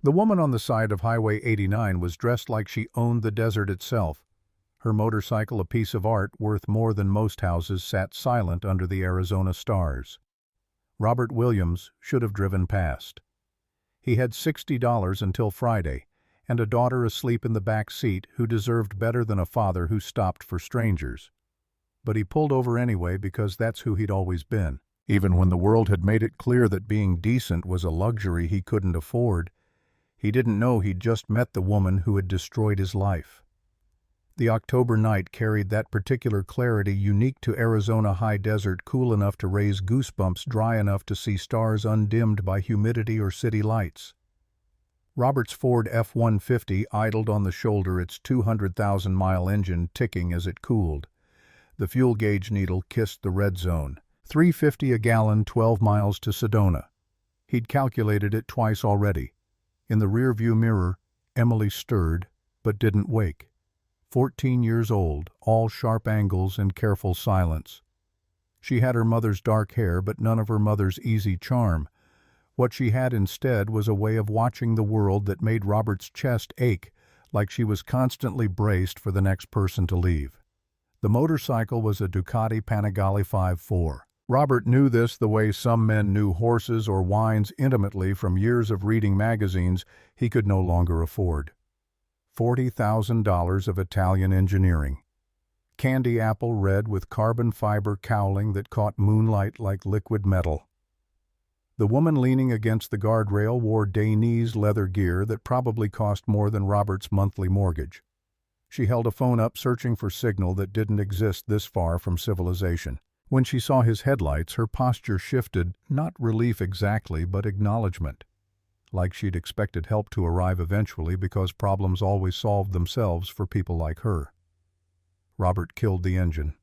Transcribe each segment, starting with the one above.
The woman on the side of Highway 89 was dressed like she owned the desert itself. Her motorcycle, a piece of art worth more than most houses, sat silent under the Arizona stars. Robert Williams should have driven past. He had $60 until Friday, and a daughter asleep in the back seat who deserved better than a father who stopped for strangers. But he pulled over anyway because that's who he'd always been. Even when the world had made it clear that being decent was a luxury he couldn't afford, he didn't know he'd just met the woman who had destroyed his life. The October night carried that particular clarity unique to Arizona high desert, cool enough to raise goosebumps, dry enough to see stars undimmed by humidity or city lights. Robert's Ford F-150 idled on the shoulder, its 200,000-mile engine ticking as it cooled. The fuel gauge needle kissed the red zone. $3.50 a gallon, 12 miles to Sedona. He'd calculated it twice already. In the rearview mirror, Emily stirred, but didn't wake. 14 years old, all sharp angles and careful silence. She had her mother's dark hair, but none of her mother's easy charm. What she had instead was a way of watching the world that made Robert's chest ache, like she was constantly braced for the next person to leave. The motorcycle was a Ducati Panigale 5.4. Robert knew this the way some men knew horses or wines intimately from years of reading magazines he could no longer afford. $40,000 of Italian engineering. Candy apple red with carbon fiber cowling that caught moonlight like liquid metal. The woman leaning against the guardrail wore Dainese leather gear that probably cost more than Robert's monthly mortgage. She held a phone up, searching for signal that didn't exist this far from civilization. When she saw his headlights, her posture shifted, not relief exactly, but acknowledgement. Like she'd expected help to arrive eventually because problems always solved themselves for people like her. Robert killed the engine.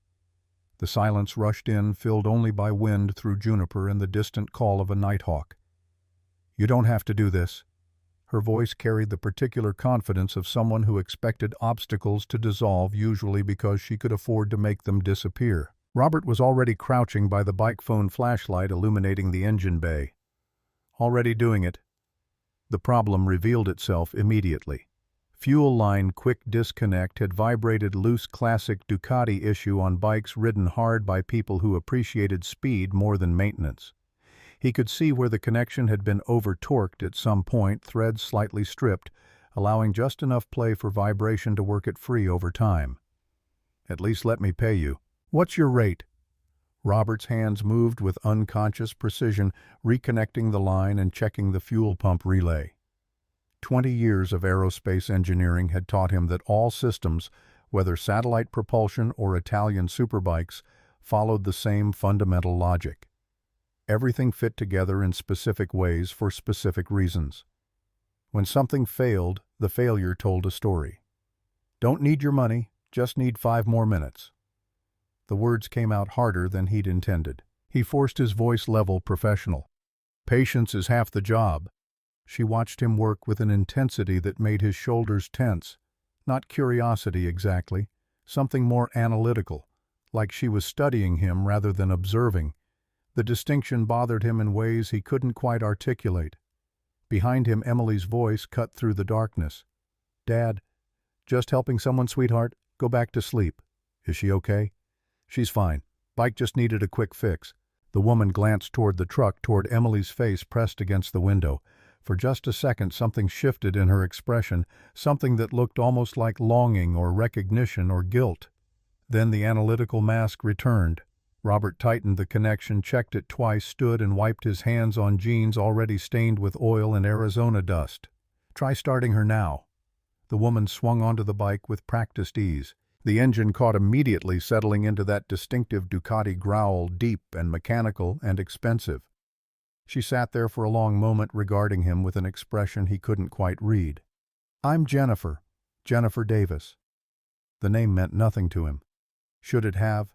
The silence rushed in, filled only by wind through juniper and the distant call of a nighthawk. "You don't have to do this." Her voice carried the particular confidence of someone who expected obstacles to dissolve, usually because she could afford to make them disappear. Robert was already crouching by the bike phone flashlight illuminating the engine bay. Already doing it. The problem revealed itself immediately. Fuel line quick disconnect had vibrated, loose classic Ducati issue on bikes ridden hard by people who appreciated speed more than maintenance. He could see where the connection had been over-torqued at some point, threads slightly stripped, allowing just enough play for vibration to work it free over time. "At least let me pay you. What's your rate?" Robert's hands moved with unconscious precision, reconnecting the line and checking the fuel pump relay. 20 years of aerospace engineering had taught him that all systems, whether satellite propulsion or Italian superbikes, followed the same fundamental logic. Everything fit together in specific ways for specific reasons. When something failed, the failure told a story. "Don't need your money, just need 5 more minutes." The words came out harder than he'd intended. He forced his voice level, professional. "Patience is half the job." She watched him work with an intensity that made his shoulders tense. Not curiosity exactly, something more analytical, like she was studying him rather than observing. The distinction bothered him in ways he couldn't quite articulate. Behind him, Emily's voice cut through the darkness. "Dad, just helping someone, sweetheart. Go back to sleep. Is she okay?" "She's fine. Bike just needed a quick fix." The woman glanced toward the truck, toward Emily's face pressed against the window. For just a second, something shifted in her expression, something that looked almost like longing or recognition or guilt. Then the analytical mask returned. Robert tightened the connection, checked it twice, stood and wiped his hands on jeans already stained with oil and Arizona dust. "Try starting her now." The woman swung onto the bike with practiced ease. The engine caught immediately, settling into that distinctive Ducati growl, deep and mechanical and expensive. She sat there for a long moment, regarding him with an expression he couldn't quite read. "I'm Jennifer. Jennifer Davis." The name meant nothing to him. Should it have?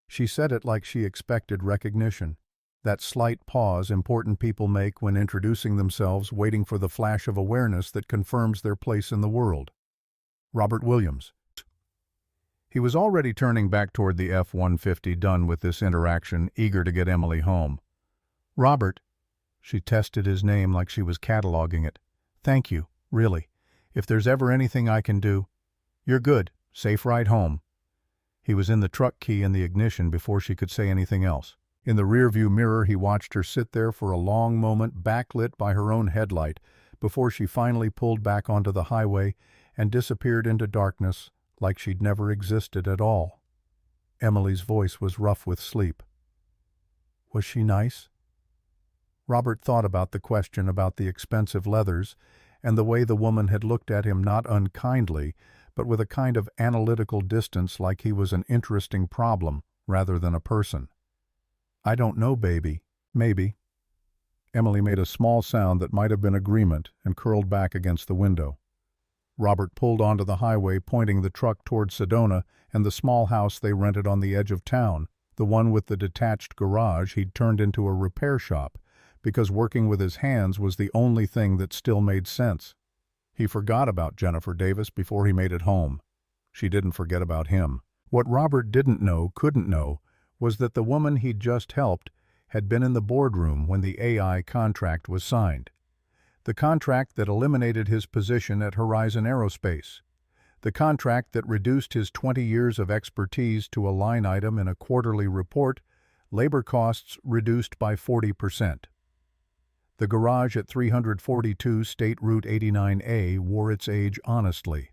She said it like she expected recognition. That slight pause important people make when introducing themselves, waiting for the flash of awareness that confirms their place in the world. "Robert Williams." He was already turning back toward the F-150, done with this interaction, eager to get Emily home. "Robert." She tested his name like she was cataloging it. Thank you, really. If there's ever anything I can do. You're good. Safe ride home. He was in the truck key in the ignition before she could say anything else. In the rearview mirror, he watched her sit there for a long moment, backlit by her own headlight, before she finally pulled back onto the highway and disappeared into darkness like she'd never existed at all. Emily's voice was rough with sleep. Was she nice? Robert thought about the question about the expensive leathers and the way the woman had looked at him not unkindly, but with a kind of analytical distance, like he was an interesting problem rather than a person. I don't know, baby. Maybe. Emily made a small sound that might have been agreement and curled back against the window. Robert pulled onto the highway, pointing the truck toward Sedona and the small house they rented on the edge of town, the one with the detached garage he'd turned into a repair shop, because working with his hands was the only thing that still made sense. He forgot about Jennifer Davis before he made it home. She didn't forget about him. What Robert didn't know, couldn't know, was that the woman he'd just helped had been in the boardroom when the AI contract was signed. The contract that eliminated his position at Horizon Aerospace. The contract that reduced his 20 years of expertise to a line item in a quarterly report, labor costs reduced by 40%. The garage at 342 State Route 89A wore its age honestly.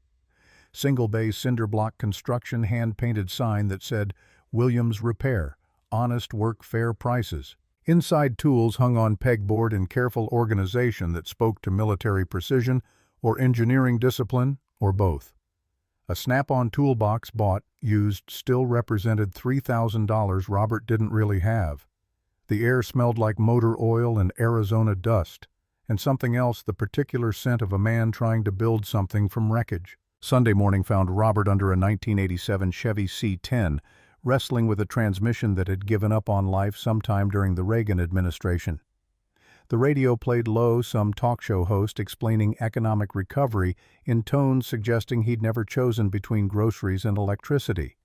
Single-bay cinder block construction hand-painted sign that said, Williams Repair, honest work, fair prices. Inside tools hung on pegboard in careful organization that spoke to military precision or engineering discipline, or both. A snap-on toolbox bought, used, still represented $3,000 Robert didn't really have. The air smelled like motor oil and Arizona dust, and something else, the particular scent of a man trying to build something from wreckage. Sunday morning found Robert under a 1987 Chevy C10, wrestling with a transmission that had given up on life sometime during the Reagan administration. The radio played low, some talk show host explaining economic recovery in tones suggesting he'd never chosen between groceries and electricity.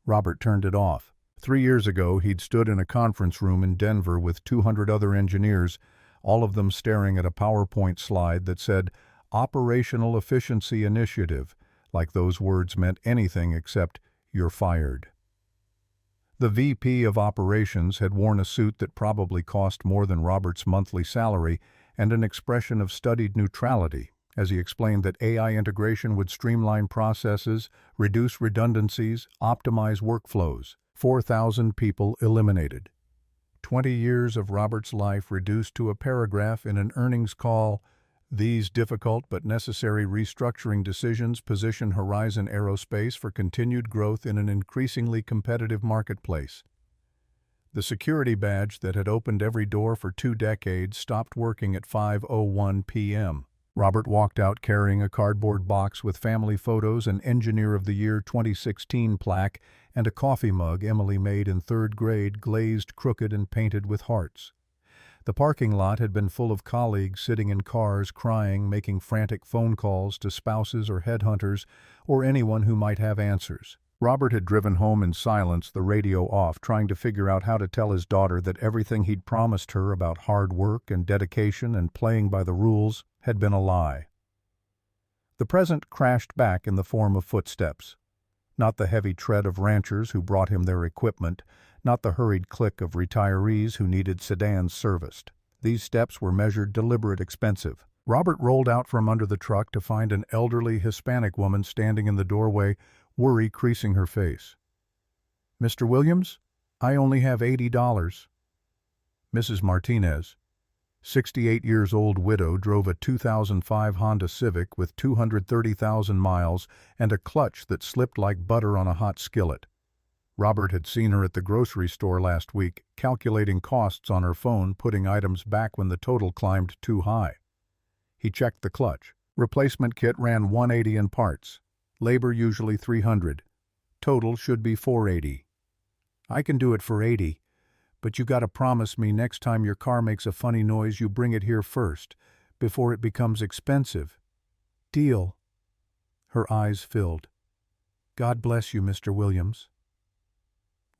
Robert turned it off. 3 years ago, he'd stood in a conference room in Denver with 200 other engineers, all of them staring at a PowerPoint slide that said, Operational Efficiency Initiative, like those words meant anything except, you're fired. The VP of Operations had worn a suit that probably cost more than Robert's monthly salary and an expression of studied neutrality, as he explained that AI integration would streamline processes, reduce redundancies, optimize workflows. 4,000 people eliminated. 20 years of Robert's life reduced to a paragraph in an earnings call. These difficult but necessary restructuring decisions position Horizon Aerospace for continued growth in an increasingly competitive marketplace. The security badge that had opened every door for 2 decades stopped working at 5:01 p.m. Robert walked out carrying a cardboard box with family photos, an Engineer of the Year 2016 plaque, and a coffee mug Emily made in 3rd grade, glazed, crooked, and painted with hearts. The parking lot had been full of colleagues sitting in cars, crying, making frantic phone calls to spouses or headhunters, or anyone who might have answers. Robert had driven home in silence, the radio off, trying to figure out how to tell his daughter that everything he'd promised her about hard work and dedication and playing by the rules had been a lie. The present crashed back in the form of footsteps. Not the heavy tread of ranchers who brought him their equipment, not the hurried click of retirees who needed sedans serviced. These steps were measured, deliberate, expensive. Robert rolled out from under the truck to find an elderly Hispanic woman standing in the doorway, worry creasing her face. Mr. Williams, I only have $80. Mrs. Martinez, 68-years-old widow, drove a 2005 Honda Civic with 230,000 miles and a clutch that slipped like butter on a hot skillet. Robert had seen her at the grocery store last week, calculating costs on her phone, putting items back when the total climbed too high. He checked the clutch. Replacement kit ran $180 in parts. Labor usually $300. Total should be $480. I can do it for $80, but you gotta promise me next time your car makes a funny noise you bring it here first, before it becomes expensive. Deal. Her eyes filled. God bless you, Mr. Williams.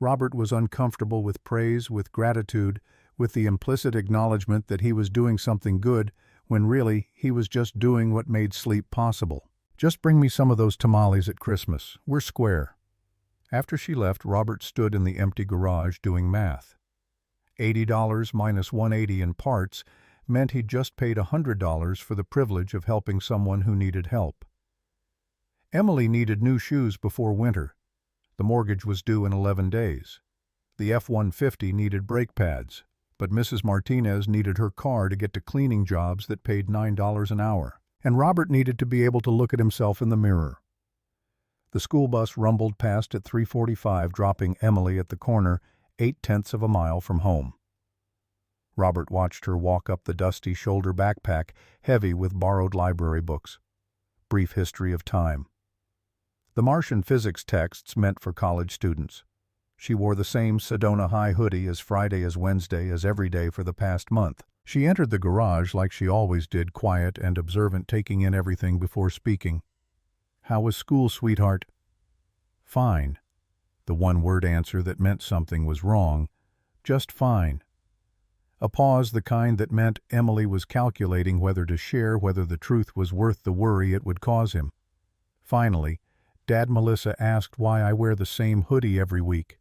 Robert was uncomfortable with praise, with gratitude, with the implicit acknowledgement that he was doing something good, when really he was just doing what made sleep possible. "Just bring me some of those tamales at Christmas. We're square." After she left, Robert stood in the empty garage doing math. $80 minus $180 in parts meant he'd just paid $100 for the privilege of helping someone who needed help. Emily needed new shoes before winter. The mortgage was due in 11 days. The F-150 needed brake pads, but Mrs. Martinez needed her car to get to cleaning jobs that paid $9 an hour. And Robert needed to be able to look at himself in the mirror. The school bus rumbled past at 3:45, dropping Emily at the corner, 0.8 of a mile from home. Robert watched her walk up the dusty shoulder backpack, heavy with borrowed library books. Brief history of time. The Martian physics texts meant for college students. She wore the same Sedona High hoodie as Friday as Wednesday as every day for the past month. She entered the garage like she always did, quiet and observant, taking in everything before speaking. "How was school, sweetheart?" "Fine." The one-word answer that meant something was wrong. "Just fine." A pause, the kind that meant Emily was calculating whether to share, whether the truth was worth the worry it would cause him. Finally, "Dad, Melissa asked why I wear the same hoodie every week."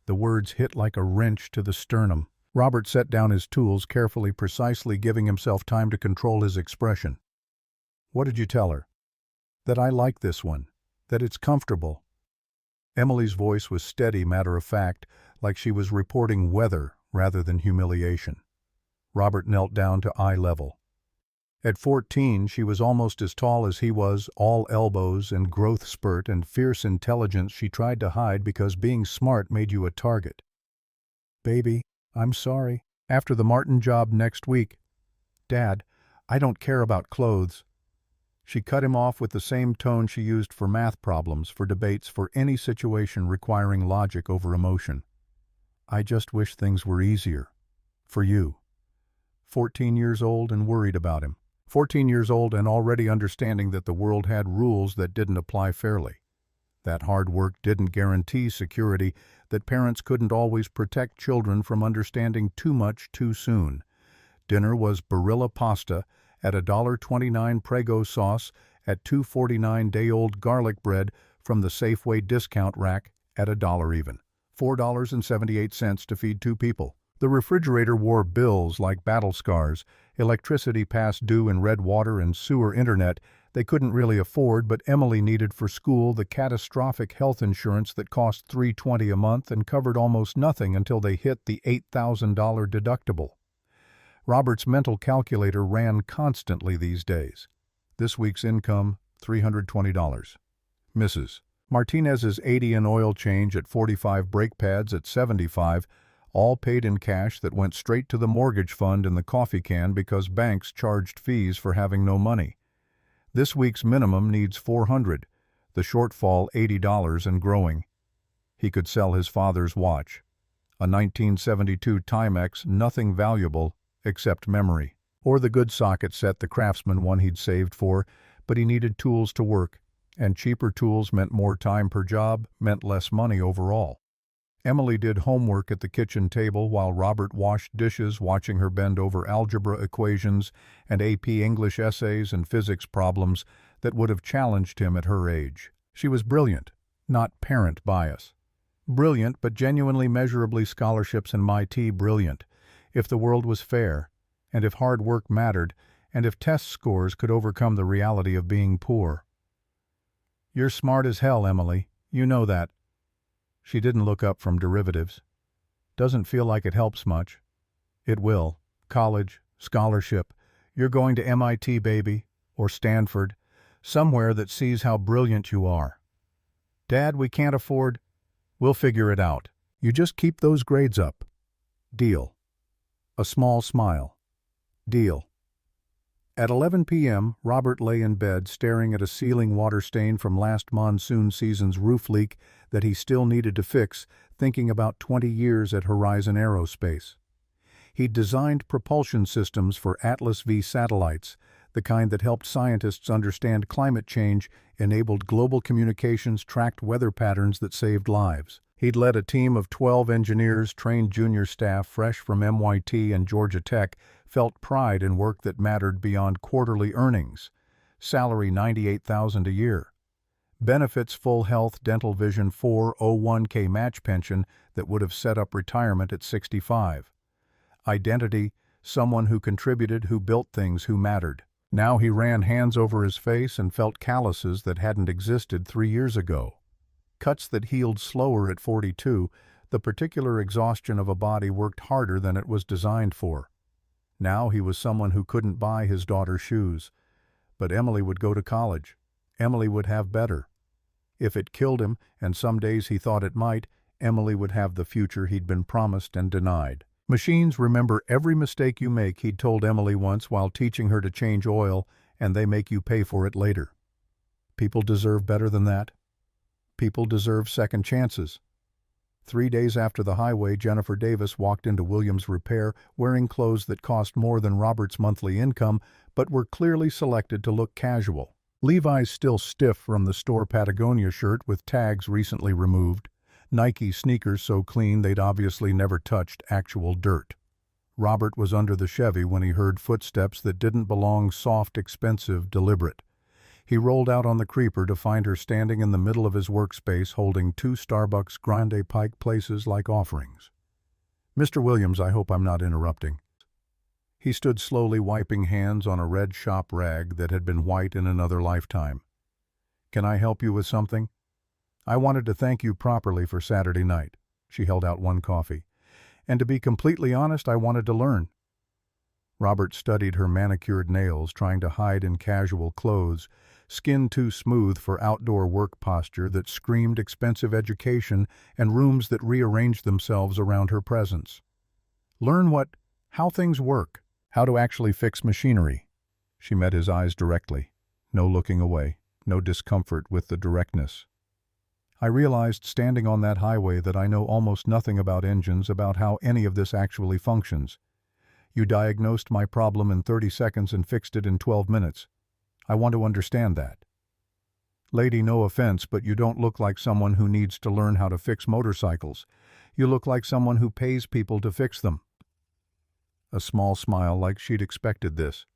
The words hit like a wrench to the sternum. Robert set down his tools carefully, precisely, giving himself time to control his expression. "What did you tell her?" "That I like this one. That it's comfortable." Emily's voice was steady, matter-of-fact, like she was reporting weather rather than humiliation. Robert knelt down to eye level. At 14, she was almost as tall as he was, all elbows and growth spurt and fierce intelligence she tried to hide because being smart made you a target. "Baby, I'm sorry. After the Martin job next week." "Dad, I don't care about clothes." She cut him off with the same tone she used for math problems, for debates, for any situation requiring logic over emotion. "I just wish things were easier. For you." 14 years old and worried about him. 14 years old and already understanding that the world had rules that didn't apply fairly. That hard work didn't guarantee security, that parents couldn't always protect children from understanding too much too soon. Dinner was Barilla pasta at $1.29 Prego sauce, at $2.49 day-old garlic bread from the Safeway discount rack at $1 even. $4.78 to feed 2 people. The refrigerator wore bills like battle scars, electricity past due and red water and sewer internet they couldn't really afford, but Emily needed for school, the catastrophic health insurance that cost $320 a month and covered almost nothing until they hit the $8,000 deductible. Robert's mental calculator ran constantly these days. This week's income, $320. Mrs. Martinez's 80 in oil change at 45, brake pads at 75, all paid in cash that went straight to the mortgage fund in the coffee can because banks charged fees for having no money. This week's minimum needs $400, the shortfall $80 and growing. He could sell his father's watch, a 1972 Timex, nothing valuable except memory, or the good socket set, the Craftsman one he'd saved for, but he needed tools to work, and cheaper tools meant more time per job, meant less money overall. Emily did homework at the kitchen table while Robert washed dishes, watching her bend over algebra equations and AP English essays and physics problems that would have challenged him at her age. She was brilliant, not parent bias. Brilliant, but genuinely measurably scholarships and MIT brilliant, if the world was fair, and if hard work mattered, and if test scores could overcome the reality of being poor. "You're smart as hell, Emily. You know that." She didn't look up from derivatives. "Doesn't feel like it helps much." "It will. College, scholarship. You're going to MIT, baby, or Stanford, somewhere that sees how brilliant you are." "Dad, we can't afford—" "We'll figure it out. You just keep those grades up." "Deal." A small smile. "Deal." At 11 p.m., Robert lay in bed staring at a ceiling water stain from last monsoon season's roof leak that he still needed to fix, thinking about 20 years at Horizon Aerospace. He'd designed propulsion systems for Atlas V satellites, the kind that helped scientists understand climate change, enabled global communications, tracked weather patterns that saved lives. He'd led a team of 12 engineers, trained junior staff fresh from MIT and Georgia Tech, felt pride in work that mattered beyond quarterly earnings. Salary $98,000 a year. Benefits: full health, dental, vision, 401k match pension that would have set up retirement at 65. Identity: someone who contributed, who built things, who mattered. Now he ran hands over his face and felt calluses that hadn't existed 3 years ago. Cuts that healed slower at 42, the particular exhaustion of a body worked harder than it was designed for. Now he was someone who couldn't buy his daughter shoes. But Emily would go to college. Emily would have better. If it killed him, and some days he thought it might, Emily would have the future he'd been promised and denied. Machines remember every mistake you make, he'd told Emily once while teaching her to change oil, and they make you pay for it later. People deserve better than that. People deserve second chances. 3 days after the highway, Jennifer Davis walked into Williams Repair wearing clothes that cost more than Robert's monthly income, but were clearly selected to look casual. Levi's still stiff from the store Patagonia shirt with tags recently removed. Nike sneakers so clean they'd obviously never touched actual dirt. Robert was under the Chevy when he heard footsteps that didn't belong, soft, expensive, deliberate. He rolled out on the creeper to find her standing in the middle of his workspace holding 2 Starbucks Grande Pike places like offerings. "Mr. Williams, I hope I'm not interrupting." He stood slowly wiping hands on a red shop rag that had been white in another lifetime. "Can I help you with something?" "I wanted to thank you properly for Saturday night." She held out 1 coffee. "And to be completely honest, I wanted to learn." Robert studied her manicured nails, trying to hide in casual clothes, skin too smooth for outdoor work posture that screamed expensive education and rooms that rearranged themselves around her presence. "Learn how things work, how to actually fix machinery." She met his eyes directly. No looking away, no discomfort with the directness. "I realized standing on that highway that I know almost nothing about engines, about how any of this actually functions. You diagnosed my problem in 30 seconds and fixed it in 12 minutes. I want to understand that. Lady, no offense, but you don't look like someone who needs to learn how to fix motorcycles. You look like someone who pays people to fix them." A small smile, like she'd expected this.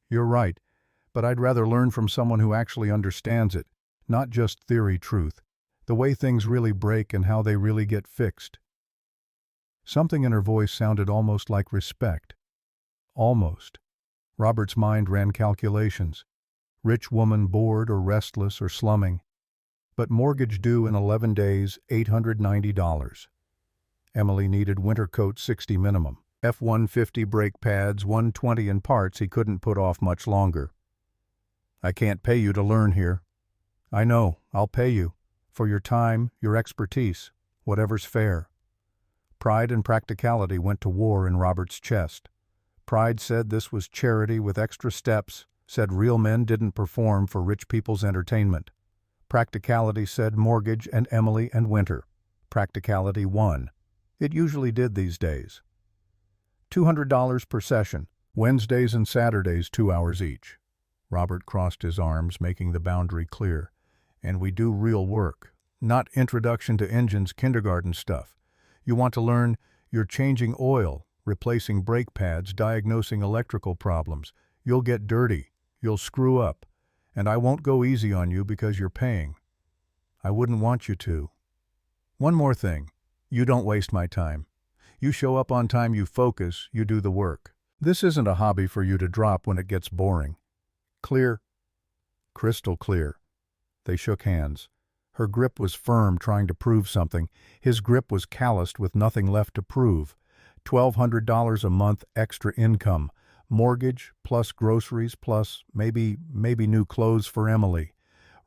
"You're right, but I'd rather learn from someone who actually understands it, not just theory truth, the way things really break and how they really get fixed." Something in her voice sounded almost like respect. Almost. Robert's mind ran calculations. Rich woman, bored or restless or slumming. But mortgage due in 11 days, $890. Emily needed winter coat 60 minimum. F-150 brake pads, 120 in parts he couldn't put off much longer. "I can't pay you to learn here." "I know, I'll pay you. For your time, your expertise, whatever's fair." Pride and practicality went to war in Robert's chest. Pride said this was charity with extra steps, said real men didn't perform for rich people's entertainment. Practicality said mortgage and Emily and winter. Practicality won. It usually did these days. $200 per session, Wednesdays and Saturdays 2 hours each. Robert crossed his arms, making the boundary clear. "And we do real work, not introduction to engines kindergarten stuff. You want to learn, you're changing oil, replacing brake pads, diagnosing electrical problems. You'll get dirty, you'll screw up, and I won't go easy on you because you're paying. I wouldn't want you to. One more thing, you don't waste my time. You show up on time, you focus, you do the work. This isn't a hobby for you to drop when it gets boring." "Clear?" "Crystal clear." They shook hands. Her grip was firm, trying to prove something. His grip was calloused with nothing left to prove. $1,200 a month extra income. Mortgage, plus groceries, plus maybe new clothes for Emily.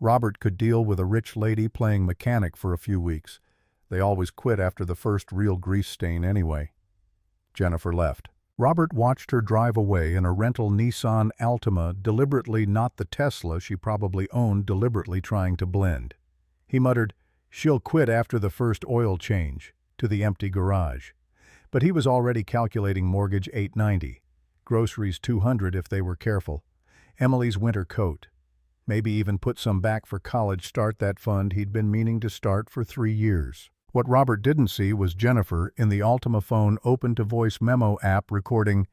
Robert could deal with a rich lady playing mechanic for a few weeks. They always quit after the first real grease stain anyway. Jennifer left. Robert watched her drive away in a rental Nissan Altima, deliberately not the Tesla she probably owned, deliberately trying to blend. He muttered, "She'll quit after the first oil change," to the empty garage. But he was already calculating mortgage $890, groceries $200 if they were careful, Emily's winter coat, maybe even put some back for college, start that fund he'd been meaning to start for 3 years. What Robert didn't see was Jennifer in the Altima phone open to voice memo app recording,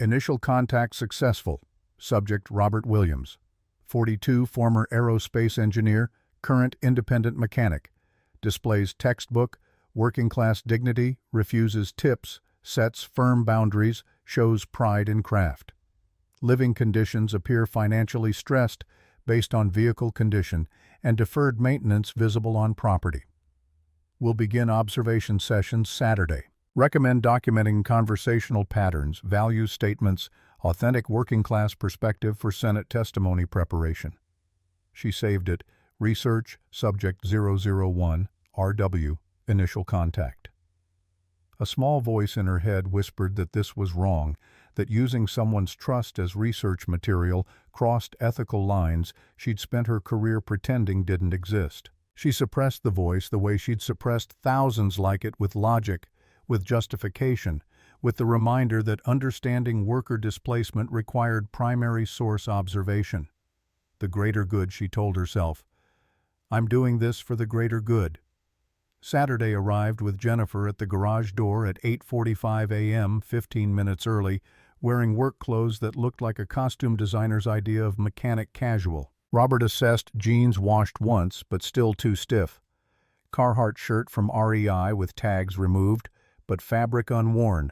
Initial contact successful. Subject Robert Williams. 42, former aerospace engineer, current independent mechanic. Displays textbook, working-class dignity, refuses tips, sets firm boundaries, shows pride in craft. Living conditions appear financially stressed based on vehicle condition and deferred maintenance visible on property. Will begin observation sessions Saturday. Recommend documenting conversational patterns, value statements, authentic working-class perspective for Senate testimony preparation. She saved it. Research, subject 001, RW, initial contact. A small voice in her head whispered that this was wrong, that using someone's trust as research material crossed ethical lines she'd spent her career pretending didn't exist. She suppressed the voice the way she'd suppressed thousands like it, with logic, with justification, with the reminder that understanding worker displacement required primary source observation. The greater good, she told herself. I'm doing this for the greater good. Saturday arrived with Jennifer at the garage door at 8:45 a.m., 15 minutes early, wearing work clothes that looked like a costume designer's idea of mechanic casual. Robert assessed jeans washed once, but still too stiff. Carhartt shirt from REI with tags removed, but fabric unworn.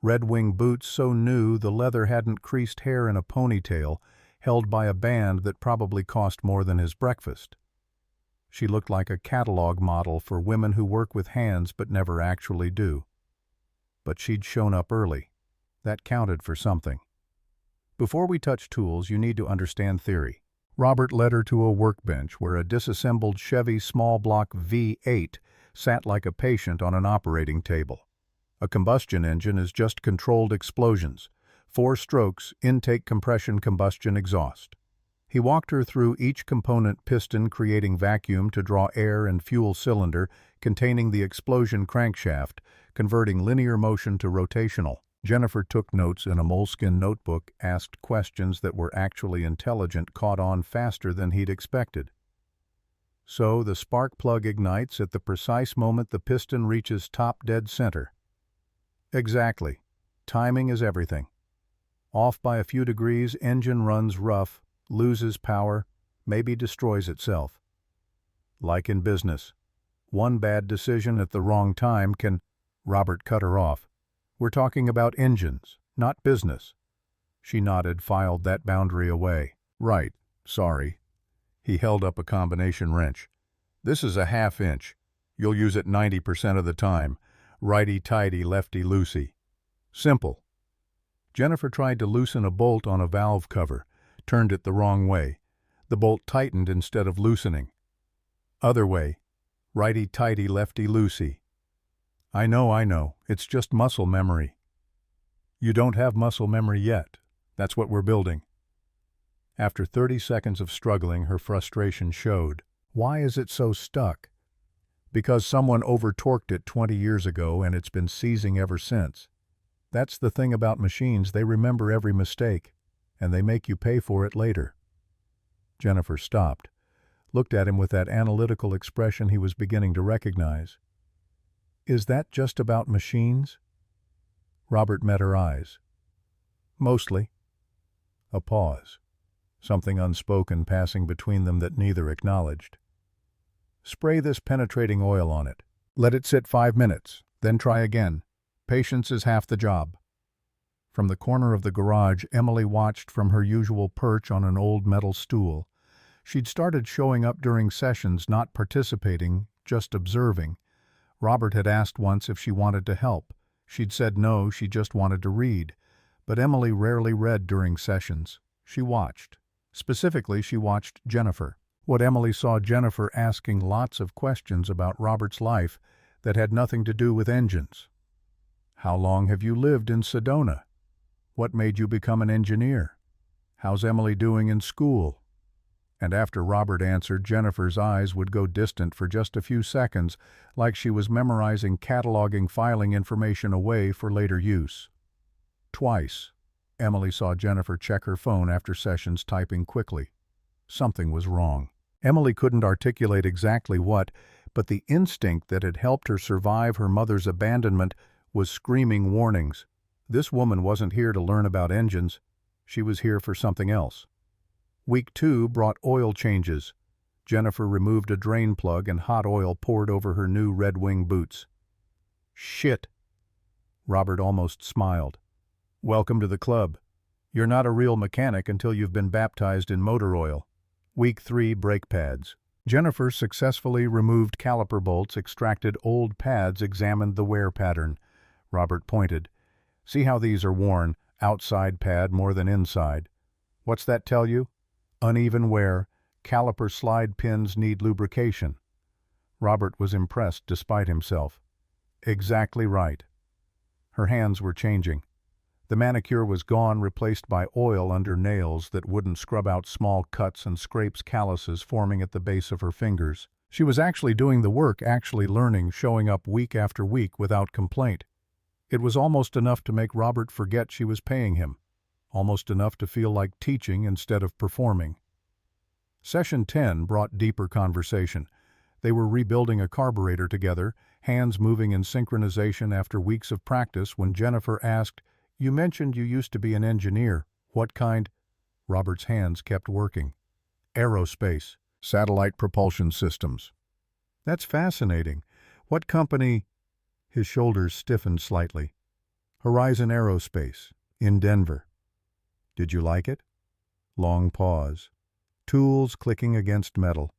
Red Wing boots so new the leather hadn't creased hair in a ponytail, held by a band that probably cost more than his breakfast. She looked like a catalog model for women who work with hands but never actually do. But she'd shown up early. That counted for something. Before we touch tools, you need to understand theory. Robert led her to a workbench where a disassembled Chevy small block V8 sat like a patient on an operating table. A combustion engine is just controlled explosions. 4 strokes, intake, compression, combustion, exhaust. He walked her through each component: piston creating vacuum to draw air and fuel cylinder containing the explosion crankshaft, converting linear motion to rotational. Jennifer took notes in a moleskin notebook, asked questions that were actually intelligent, caught on faster than he'd expected. So the spark plug ignites at the precise moment the piston reaches top dead center. Exactly. Timing is everything. Off by a few degrees, engine runs rough, loses power, maybe destroys itself. Like in business, one bad decision at the wrong time can... Robert cut her off. We're talking about engines, not business. She nodded, filed that boundary away. Right, sorry. He held up a combination wrench. This is a 1/2 inch. You'll use it 90% of the time. Righty-tighty, lefty-loosey. Simple. Jennifer tried to loosen a bolt on a valve cover, turned it the wrong way. The bolt tightened instead of loosening. Other way. Righty-tighty, lefty-loosey. I know. It's just muscle memory. You don't have muscle memory yet. That's what we're building. After 30 seconds of struggling, her frustration showed. Why is it so stuck? Because someone over-torqued it 20 years ago and it's been seizing ever since. That's the thing about machines, they remember every mistake, and they make you pay for it later. Jennifer stopped, looked at him with that analytical expression he was beginning to recognize. Is that just about machines? Robert met her eyes. Mostly. A pause. Something unspoken passing between them that neither acknowledged. Spray this penetrating oil on it. Let it sit 5 minutes, then try again. Patience is half the job. From the corner of the garage, Emily watched from her usual perch on an old metal stool. She'd started showing up during sessions, not participating, just observing. Robert had asked once if she wanted to help. She'd said no, she just wanted to read. But Emily rarely read during sessions. She watched. Specifically, she watched Jennifer. What Emily saw Jennifer asking lots of questions about Robert's life that had nothing to do with engines. How long have you lived in Sedona? What made you become an engineer? How's Emily doing in school? And after Robert answered, Jennifer's eyes would go distant for just a few seconds, like she was memorizing cataloging filing information away for later use. Twice, Emily saw Jennifer check her phone after sessions, typing quickly. Something was wrong. Emily couldn't articulate exactly what, but the instinct that had helped her survive her mother's abandonment was screaming warnings. This woman wasn't here to learn about engines. She was here for something else. Week 2 brought oil changes. Jennifer removed a drain plug and hot oil poured over her new Red Wing boots. Shit. Robert almost smiled. Welcome to the club. You're not a real mechanic until you've been baptized in motor oil. Week 3 brake pads. Jennifer successfully removed caliper bolts, extracted old pads, examined the wear pattern. Robert pointed. See how these are worn, outside pad more than inside. What's that tell you? Uneven wear, caliper slide pins need lubrication. Robert was impressed despite himself. Exactly right. Her hands were changing. The manicure was gone, replaced by oil under nails that wouldn't scrub out small cuts and scrapes, calluses forming at the base of her fingers. She was actually doing the work, actually learning, showing up week after week without complaint. It was almost enough to make Robert forget she was paying him. Almost enough to feel like teaching instead of performing. Session 10 brought deeper conversation. They were rebuilding a carburetor together, hands moving in synchronization after weeks of practice when Jennifer asked, "You mentioned you used to be an engineer. What kind?" Robert's hands kept working. "Aerospace, satellite propulsion systems." "That's fascinating. What company?" His shoulders stiffened slightly. "Horizon Aerospace, in Denver." "Did you like it?" Long pause. Tools clicking against metal.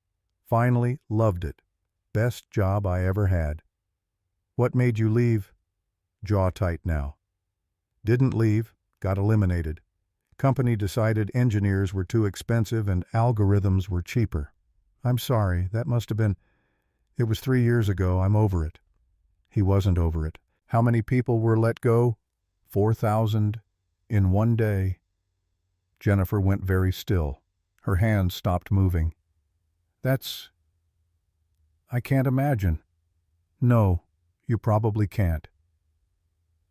Finally, loved it. Best job I ever had. "What made you leave?" Jaw tight now. "Didn't leave, got eliminated. Company decided engineers were too expensive and algorithms were cheaper." "I'm sorry, that must have been..." "It was 3 years ago, I'm over it." He wasn't over it. "How many people were let go?" 4,000 in one day. Jennifer went very still. Her hands stopped moving. I can't imagine." "No, you probably can't."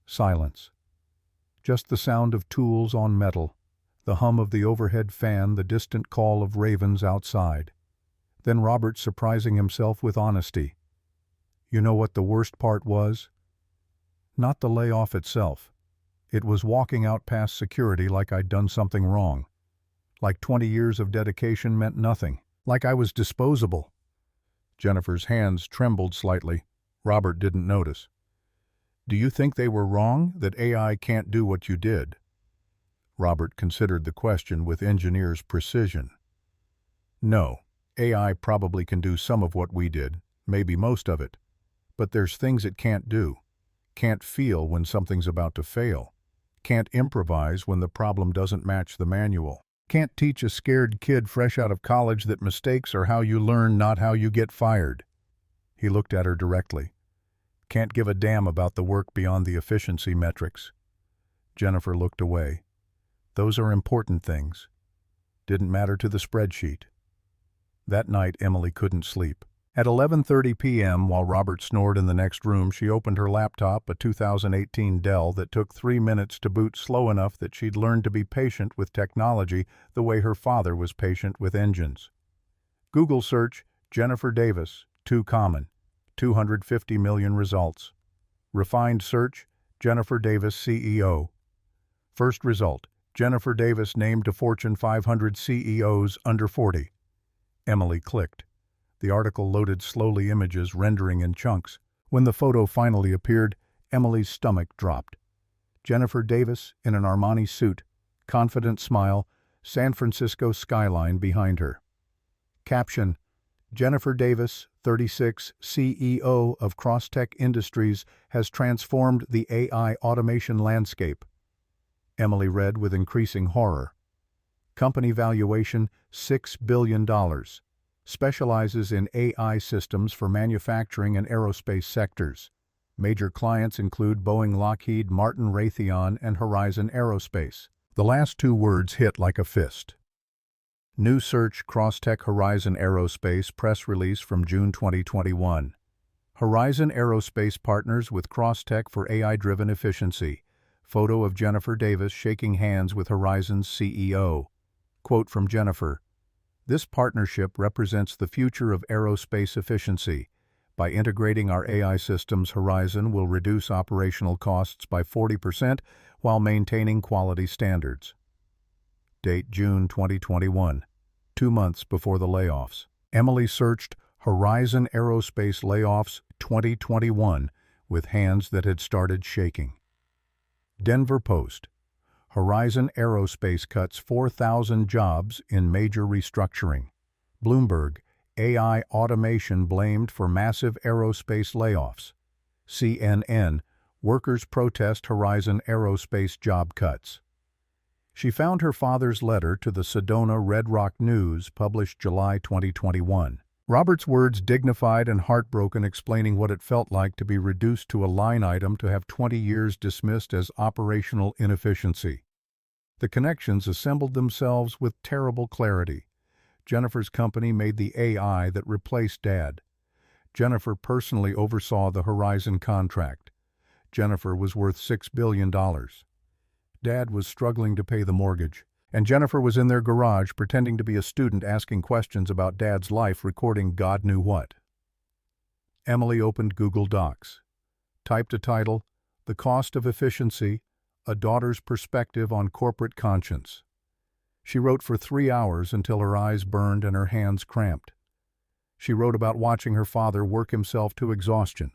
Silence. Just the sound of tools on metal, the hum of the overhead fan, the distant call of ravens outside. Then Robert surprising himself with honesty. "You know what the worst part was?" Not the layoff itself. It was walking out past security like I'd done something wrong. Like 20 years of dedication meant nothing. Like I was disposable. Jennifer's hands trembled slightly. Robert didn't notice. "Do you think they were wrong, that AI can't do what you did?" Robert considered the question with engineer's precision. "No, AI probably can do some of what we did, maybe most of it. But there's things it can't do. Can't feel when something's about to fail. Can't improvise when the problem doesn't match the manual. Can't teach a scared kid fresh out of college that mistakes are how you learn, not how you get fired." He looked at her directly. "Can't give a damn about the work beyond the efficiency metrics." Jennifer looked away. "Those are important things. Didn't matter to the spreadsheet." That night Emily couldn't sleep. At 11:30 p.m., while Robert snored in the next room, she opened her laptop, a 2018 Dell that took 3 minutes to boot, slow enough that she'd learned to be patient with technology the way her father was patient with engines. Google search, Jennifer Davis, too common. 250 million results. Refined search, Jennifer Davis CEO. First result, Jennifer Davis named to Fortune 500 CEOs under 40. Emily clicked. The article loaded slowly, images rendering in chunks. When the photo finally appeared, Emily's stomach dropped. Jennifer Davis in an Armani suit, confident smile, San Francisco skyline behind her. Caption: Jennifer Davis, 36, CEO of Crosstech Industries, has transformed the AI automation landscape. Emily read with increasing horror. Company valuation, $6 billion. Specializes in AI systems for manufacturing and aerospace sectors. Major clients include Boeing, Lockheed Martin, Raytheon, and Horizon Aerospace. The last 2 words hit like a fist. New search, Crosstech Horizon Aerospace, press release from June 2021. Horizon Aerospace partners with Crosstech for AI-driven efficiency. Photo of Jennifer Davis shaking hands with Horizon's CEO. Quote from Jennifer: "This partnership represents the future of aerospace efficiency. By integrating our AI systems, Horizon will reduce operational costs by 40% while maintaining quality standards. Date June 2021, 2 months before the layoffs. Emily searched Horizon Aerospace Layoffs 2021 with hands that had started shaking. Denver Post. Horizon Aerospace cuts 4,000 jobs in major restructuring. Bloomberg. AI automation blamed for massive aerospace layoffs. CNN. Workers protest Horizon Aerospace job cuts. She found her father's letter to the Sedona Red Rock News, published July 2021. Robert's words dignified and heartbroken, explaining what it felt like to be reduced to a line item, to have 20 years dismissed as operational inefficiency. The connections assembled themselves with terrible clarity. Jennifer's company made the AI that replaced Dad. Jennifer personally oversaw the Horizon contract. Jennifer was worth $6 billion. Dad was struggling to pay the mortgage, and Jennifer was in their garage pretending to be a student, asking questions about Dad's life, recording God knew what. Emily opened Google Docs, typed a title, "The Cost of Efficiency, A Daughter's Perspective on Corporate Conscience." She wrote for 3 hours until her eyes burned and her hands cramped. She wrote about watching her father work himself to exhaustion.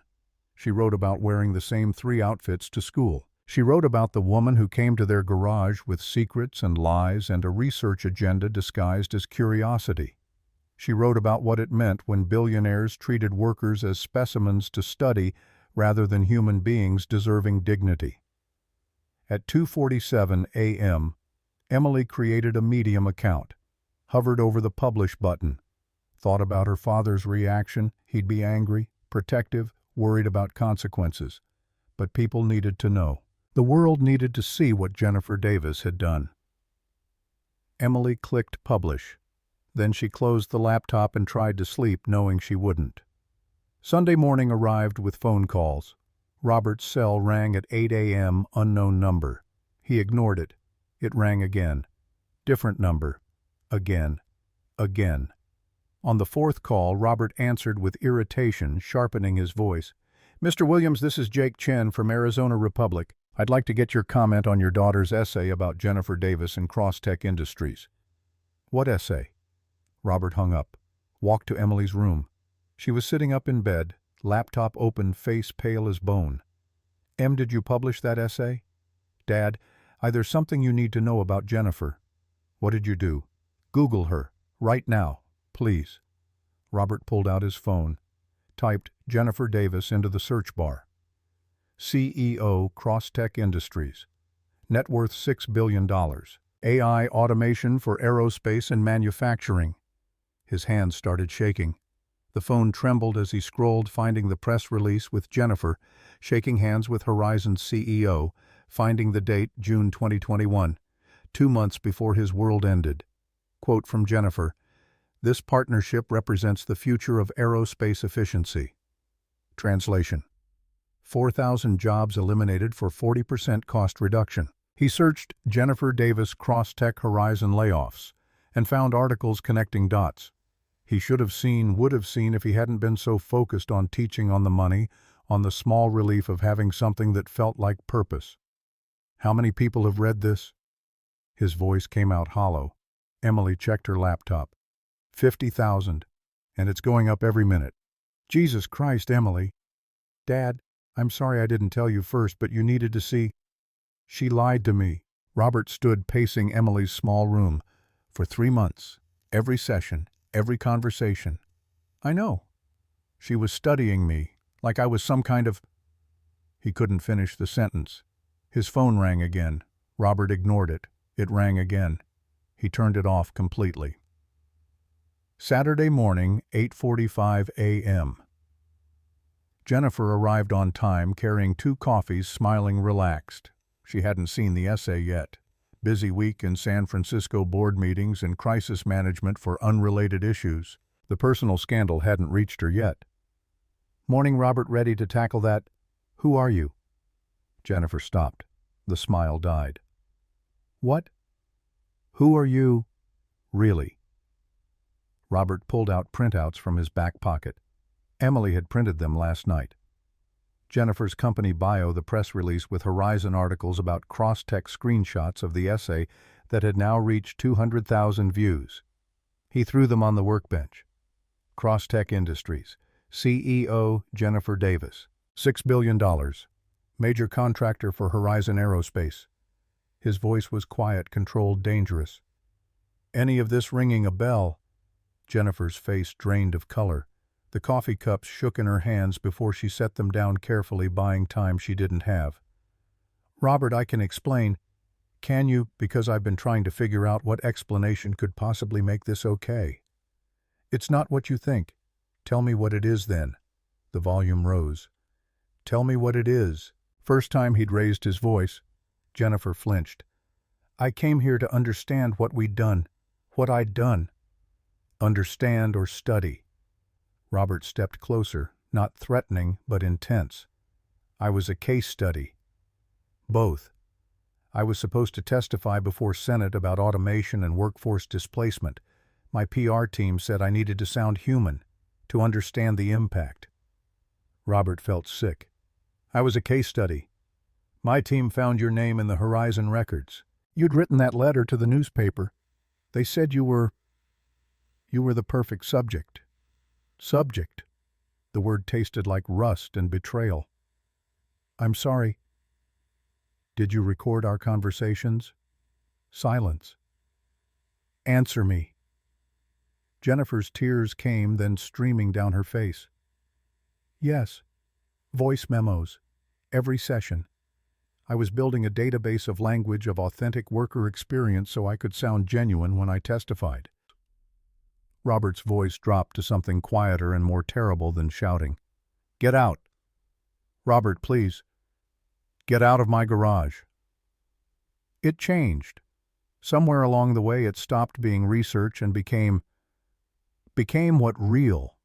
She wrote about wearing the same 3 outfits to school. She wrote about the woman who came to their garage with secrets and lies and a research agenda disguised as curiosity. She wrote about what it meant when billionaires treated workers as specimens to study rather than human beings deserving dignity. At 2:47 a.m., Emily created a Medium account, hovered over the Publish button, thought about her father's reaction. He'd be angry, protective, worried about consequences. But people needed to know. The world needed to see what Jennifer Davis had done. Emily clicked Publish. Then she closed the laptop and tried to sleep, knowing she wouldn't. Sunday morning arrived with phone calls. Robert's cell rang at 8 a.m., unknown number. He ignored it. It rang again. Different number. Again. Again. On the 4th call, Robert answered with irritation, sharpening his voice. "Mr. Williams, this is Jake Chen from Arizona Republic. I'd like to get your comment on your daughter's essay about Jennifer Davis and Crosstech Industries." "What essay?" Robert hung up, walked to Emily's room. She was sitting up in bed, laptop open, face pale as bone. "Em, did you publish that essay?" "Dad, there's something you need to know about Jennifer." "What did you do?" "Google her. Right now. Please." Robert pulled out his phone, typed Jennifer Davis into the search bar. CEO, Crosstech Industries. Net worth $6 billion. AI automation for aerospace and manufacturing. His hands started shaking. The phone trembled as he scrolled, finding the press release with Jennifer, shaking hands with Horizon's CEO, finding the date June 2021, 2 months before his world ended. Quote from Jennifer, "This partnership represents the future of aerospace efficiency." Translation: 4,000 jobs eliminated for 40% cost reduction. He searched Jennifer Davis Crosstech Horizon layoffs and found articles connecting dots. He would have seen if he hadn't been so focused on teaching, on the money, on the small relief of having something that felt like purpose. "How many people have read this?" His voice came out hollow. Emily checked her laptop. 50,000, and it's going up every minute. "Jesus Christ, Emily." "Dad, I'm sorry I didn't tell you first, but you needed to see." "She lied to me." Robert stood pacing Emily's small room. "For 3 months, every session, every conversation. I know. She was studying me, like I was some kind of—" He couldn't finish the sentence. His phone rang again. Robert ignored it. It rang again. He turned it off completely. Saturday morning, 8:45 a.m. Jennifer arrived on time, carrying 2 coffees, smiling relaxed. She hadn't seen the essay yet. Busy week in San Francisco, board meetings and crisis management for unrelated issues. The personal scandal hadn't reached her yet. "Morning, Robert. Ready to tackle that? Who are you?" Jennifer stopped. The smile died. "What? Who are you? Really?" Robert pulled out printouts from his back pocket. Emily had printed them last night. Jennifer's company bio, the press release with Horizon articles about cross-tech screenshots of the essay that had now reached 200,000 views. He threw them on the workbench. Cross-Tech Industries, CEO Jennifer Davis, $6 billion, major contractor for Horizon Aerospace. His voice was quiet, controlled, dangerous. Any of this ringing a bell? Jennifer's face drained of color. The coffee cups shook in her hands before she set them down carefully, buying time she didn't have. Robert, I can explain. Can you? Because I've been trying to figure out what explanation could possibly make this okay. It's not what you think. Tell me what it is then. The volume rose. Tell me what it is. First time he'd raised his voice, Jennifer flinched. I came here to understand what we'd done, what I'd done. Understand or study. Robert stepped closer, not threatening, but intense. I was a case study. Both. I was supposed to testify before Senate about automation and workforce displacement. My PR team said I needed to sound human, to understand the impact. Robert felt sick. I was a case study. My team found your name in the Horizon records. You'd written that letter to the newspaper. They said you were the perfect subject. Subject. The word tasted like rust and betrayal. I'm sorry. Did you record our conversations? Silence. Answer me. Jennifer's tears came, then streaming down her face. Yes. Voice memos. Every session. I was building a database of language of authentic worker experience so I could sound genuine when I testified. Robert's voice dropped to something quieter and more terrible than shouting. Get out. Robert, please. Get out of my garage. It changed. Somewhere along the way it stopped being research and became what real.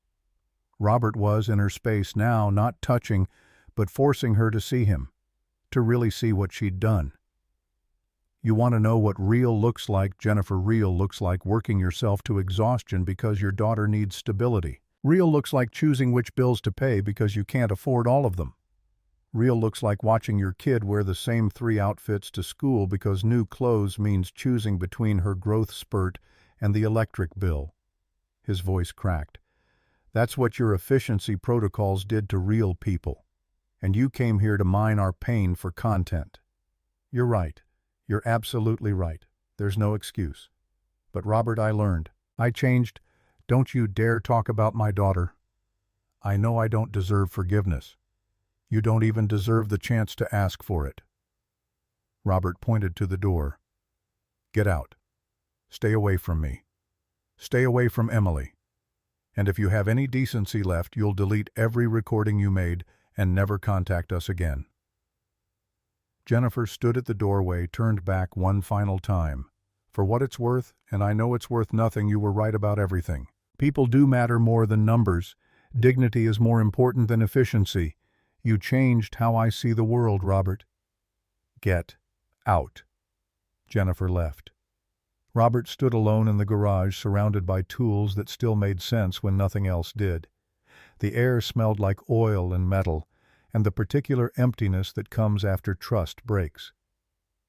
Robert was in her space now, not touching, but forcing her to see him, to really see what she'd done. You want to know what real looks like, Jennifer? Real looks like working yourself to exhaustion because your daughter needs stability. Real looks like choosing which bills to pay because you can't afford all of them. Real looks like watching your kid wear the same 3 outfits to school because new clothes means choosing between her growth spurt and the electric bill. His voice cracked. That's what your efficiency protocols did to real people. And you came here to mine our pain for content. You're right. You're absolutely right. There's no excuse. But Robert, I learned. I changed. Don't you dare talk about my daughter. I know I don't deserve forgiveness. You don't even deserve the chance to ask for it. Robert pointed to the door. Get out. Stay away from me. Stay away from Emily. And if you have any decency left, you'll delete every recording you made and never contact us again. Jennifer stood at the doorway, turned back one final time. For what it's worth, and I know it's worth nothing, you were right about everything. People do matter more than numbers. Dignity is more important than efficiency. You changed how I see the world, Robert. Get out. Jennifer left. Robert stood alone in the garage, surrounded by tools that still made sense when nothing else did. The air smelled like oil and metal, and the particular emptiness that comes after trust breaks.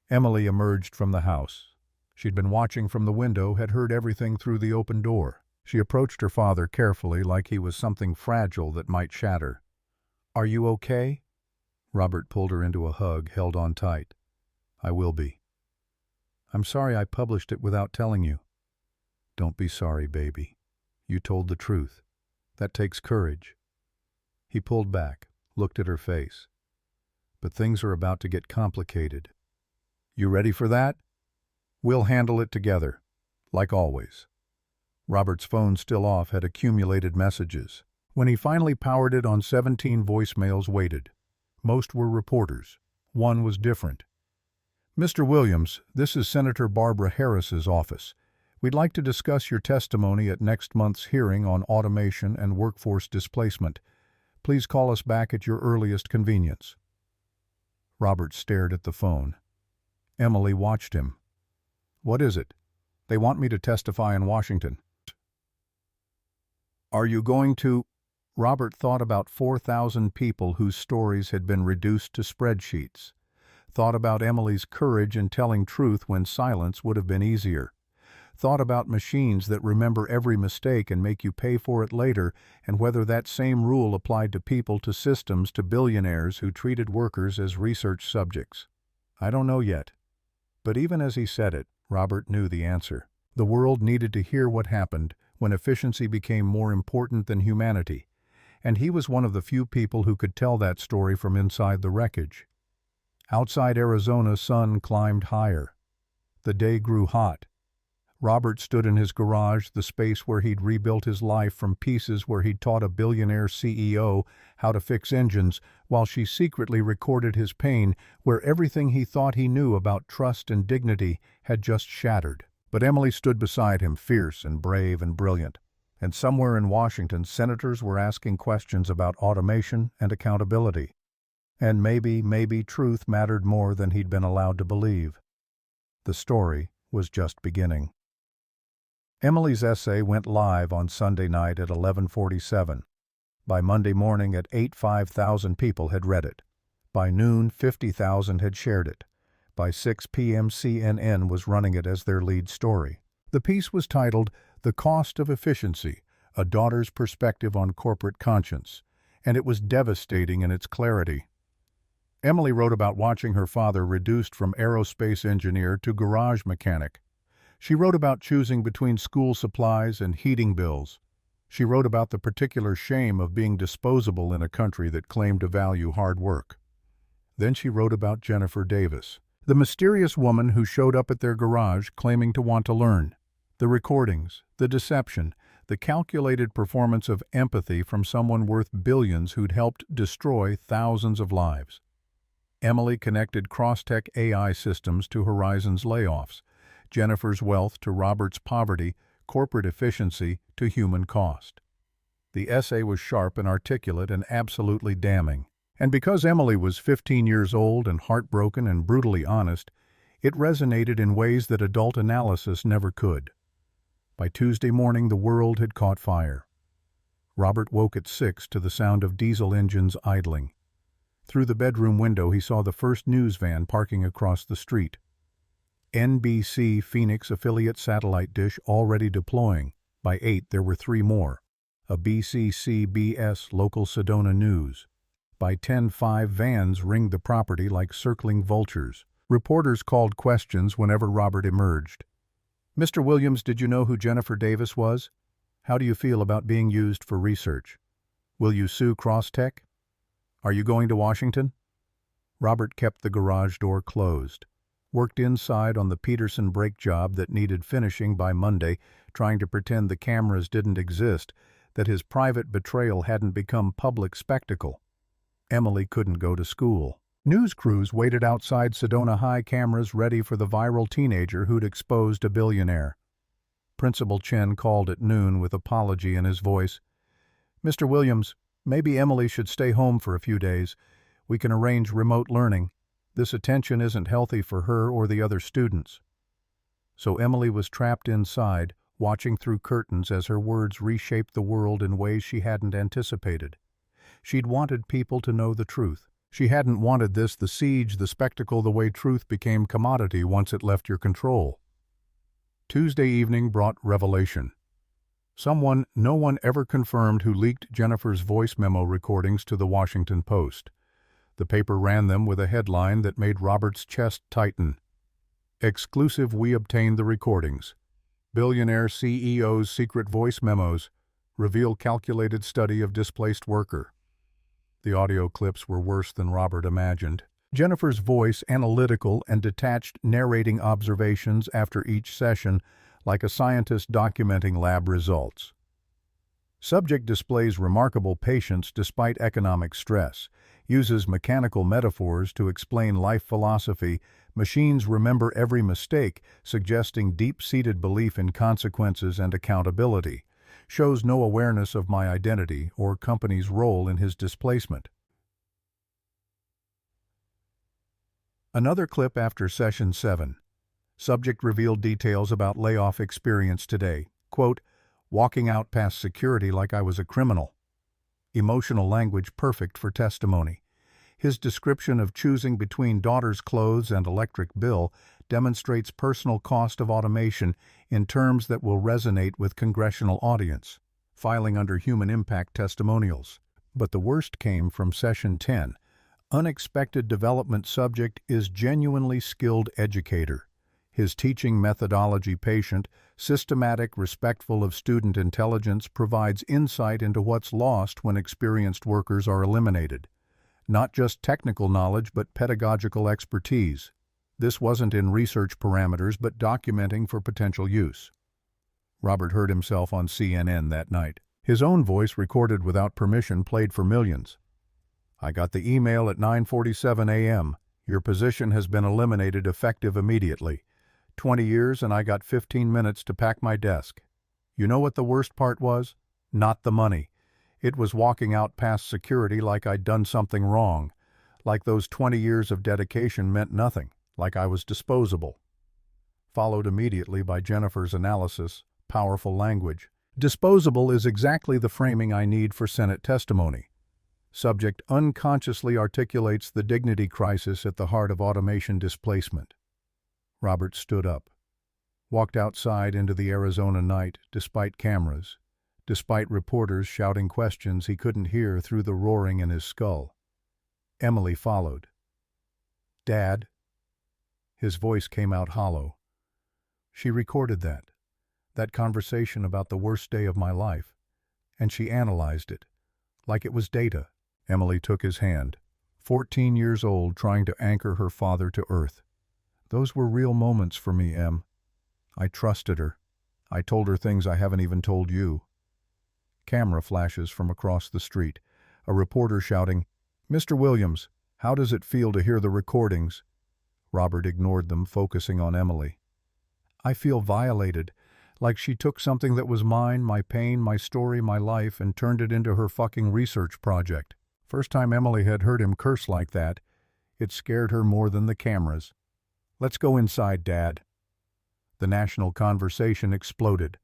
Emily emerged from the house. She'd been watching from the window, had heard everything through the open door. She approached her father carefully, like he was something fragile that might shatter. Are you okay? Robert pulled her into a hug, held on tight. I will be. I'm sorry I published it without telling you. Don't be sorry, baby. You told the truth. That takes courage. He pulled back, looked at her face. But things are about to get complicated. You ready for that? We'll handle it together, like always. Robert's phone, still off, had accumulated messages. When he finally powered it on, 17 voicemails waited. Most were reporters. One was different. Mr. Williams, this is Senator Barbara Harris's office. We'd like to discuss your testimony at next month's hearing on automation and workforce displacement. Please call us back at your earliest convenience. Robert stared at the phone. Emily watched him. What is it? They want me to testify in Washington. Are you going to? Robert thought about 4,000 people whose stories had been reduced to spreadsheets. Thought about Emily's courage in telling truth when silence would have been easier. Thought about machines that remember every mistake and make you pay for it later, and whether that same rule applied to people, to systems, to billionaires who treated workers as research subjects. I don't know yet. But even as he said it, Robert knew the answer. The world needed to hear what happened when efficiency became more important than humanity, and he was one of the few people who could tell that story from inside the wreckage. Outside Arizona, sun climbed higher. The day grew hot. Robert stood in his garage, the space where he'd rebuilt his life from pieces, where he'd taught a billionaire CEO how to fix engines, while she secretly recorded his pain, where everything he thought he knew about trust and dignity had just shattered. But Emily stood beside him, fierce and brave and brilliant. And somewhere in Washington, senators were asking questions about automation and accountability. And maybe truth mattered more than he'd been allowed to believe. The story was just beginning. Emily's essay went live on Sunday night at 11:47. By Monday morning at 8, 5,000 people had read it. By noon, 50,000 had shared it. By 6 p.m. CNN was running it as their lead story. The piece was titled, "The Cost of Efficiency, A Daughter's Perspective on Corporate Conscience," and it was devastating in its clarity. Emily wrote about watching her father reduced from aerospace engineer to garage mechanic. She wrote about choosing between school supplies and heating bills. She wrote about the particular shame of being disposable in a country that claimed to value hard work. Then she wrote about Jennifer Davis, the mysterious woman who showed up at their garage claiming to want to learn. The recordings, the deception, the calculated performance of empathy from someone worth billions who'd helped destroy thousands of lives. Emily connected Crosstech AI systems to Horizon's layoffs, Jennifer's wealth to Robert's poverty, corporate efficiency to human cost. The essay was sharp and articulate and absolutely damning. And because Emily was 15 years old and heartbroken and brutally honest, it resonated in ways that adult analysis never could. By Tuesday morning, the world had caught fire. Robert woke at 6 to the sound of diesel engines idling. Through the bedroom window, he saw the first news van parking across the street. NBC Phoenix affiliate satellite dish already deploying. By 8, there were 3 more. A BCCBS local Sedona News. By 10, 5 vans ringed the property like circling vultures. Reporters called questions whenever Robert emerged. "Mr. Williams, did you know who Jennifer Davis was? How do you feel about being used for research? Will you sue Crosstech? Are you going to Washington?" Robert kept the garage door closed. Worked inside on the Peterson brake job that needed finishing by Monday, trying to pretend the cameras didn't exist, that his private betrayal hadn't become public spectacle. Emily couldn't go to school. News crews waited outside Sedona High, cameras ready for the viral teenager who'd exposed a billionaire. Principal Chen called at noon with apology in his voice. "Mr. Williams, maybe Emily should stay home for a few days. We can arrange remote learning. This attention isn't healthy for her or the other students." So Emily was trapped inside, watching through curtains as her words reshaped the world in ways she hadn't anticipated. She'd wanted people to know the truth. She hadn't wanted this, the siege, the spectacle, the way truth became commodity once it left your control. Tuesday evening brought revelation. Someone no one ever confirmed who leaked Jennifer's voice memo recordings to the Washington Post. The paper ran them with a headline that made Robert's chest tighten. "Exclusive, we obtained the recordings. Billionaire CEO's secret voice memos reveal calculated study of displaced worker." The audio clips were worse than Robert imagined. Jennifer's voice, analytical and detached, narrating observations after each session, like a scientist documenting lab results. Subject displays remarkable patience despite economic stress, uses mechanical metaphors to explain life philosophy, machines remember every mistake, suggesting deep-seated belief in consequences and accountability, shows no awareness of my identity or company's role in his displacement. Another clip after session 7. Subject revealed details about layoff experience today. Quote, "Walking out past security like I was a criminal." emotional language perfect for testimony. His description of choosing between daughter's clothes and electric bill demonstrates personal cost of automation in terms that will resonate with congressional audience, filing under human impact testimonials. But the worst came from Session 10. Unexpected development subject is genuinely skilled educator. His teaching methodology patient, systematic, respectful of student intelligence provides insight into what's lost when experienced workers are eliminated. Not just technical knowledge, but pedagogical expertise. This wasn't in research parameters, but documenting for potential use. Robert heard himself on CNN that night. His own voice, recorded without permission, played for millions. I got the email at 9:47 a.m. Your position has been eliminated effective immediately. 20 years and I got 15 minutes to pack my desk. You know what the worst part was? Not the money. It was walking out past security like I'd done something wrong, like those 20 years of dedication meant nothing, like I was disposable. Followed immediately by Jennifer's analysis, powerful language. Disposable is exactly the framing I need for Senate testimony. Subject unconsciously articulates the dignity crisis at the heart of automation displacement. Robert stood up, walked outside into the Arizona night, despite cameras, despite reporters shouting questions he couldn't hear through the roaring in his skull. Emily followed. "Dad?" His voice came out hollow. She recorded that conversation about the worst day of my life, and she analyzed it, like it was data. Emily took his hand, 14 years old, trying to anchor her father to earth. Those were real moments for me, Em. I trusted her. I told her things I haven't even told you. Camera flashes from across the street, a reporter shouting, "Mr. Williams, how does it feel to hear the recordings?" Robert ignored them, focusing on Emily. "I feel violated, like she took something that was mine, my pain, my story, my life, and turned it into her fucking research project." First time Emily had heard him curse like that, it scared her more than the cameras. "Let's go inside, Dad." The national conversation exploded.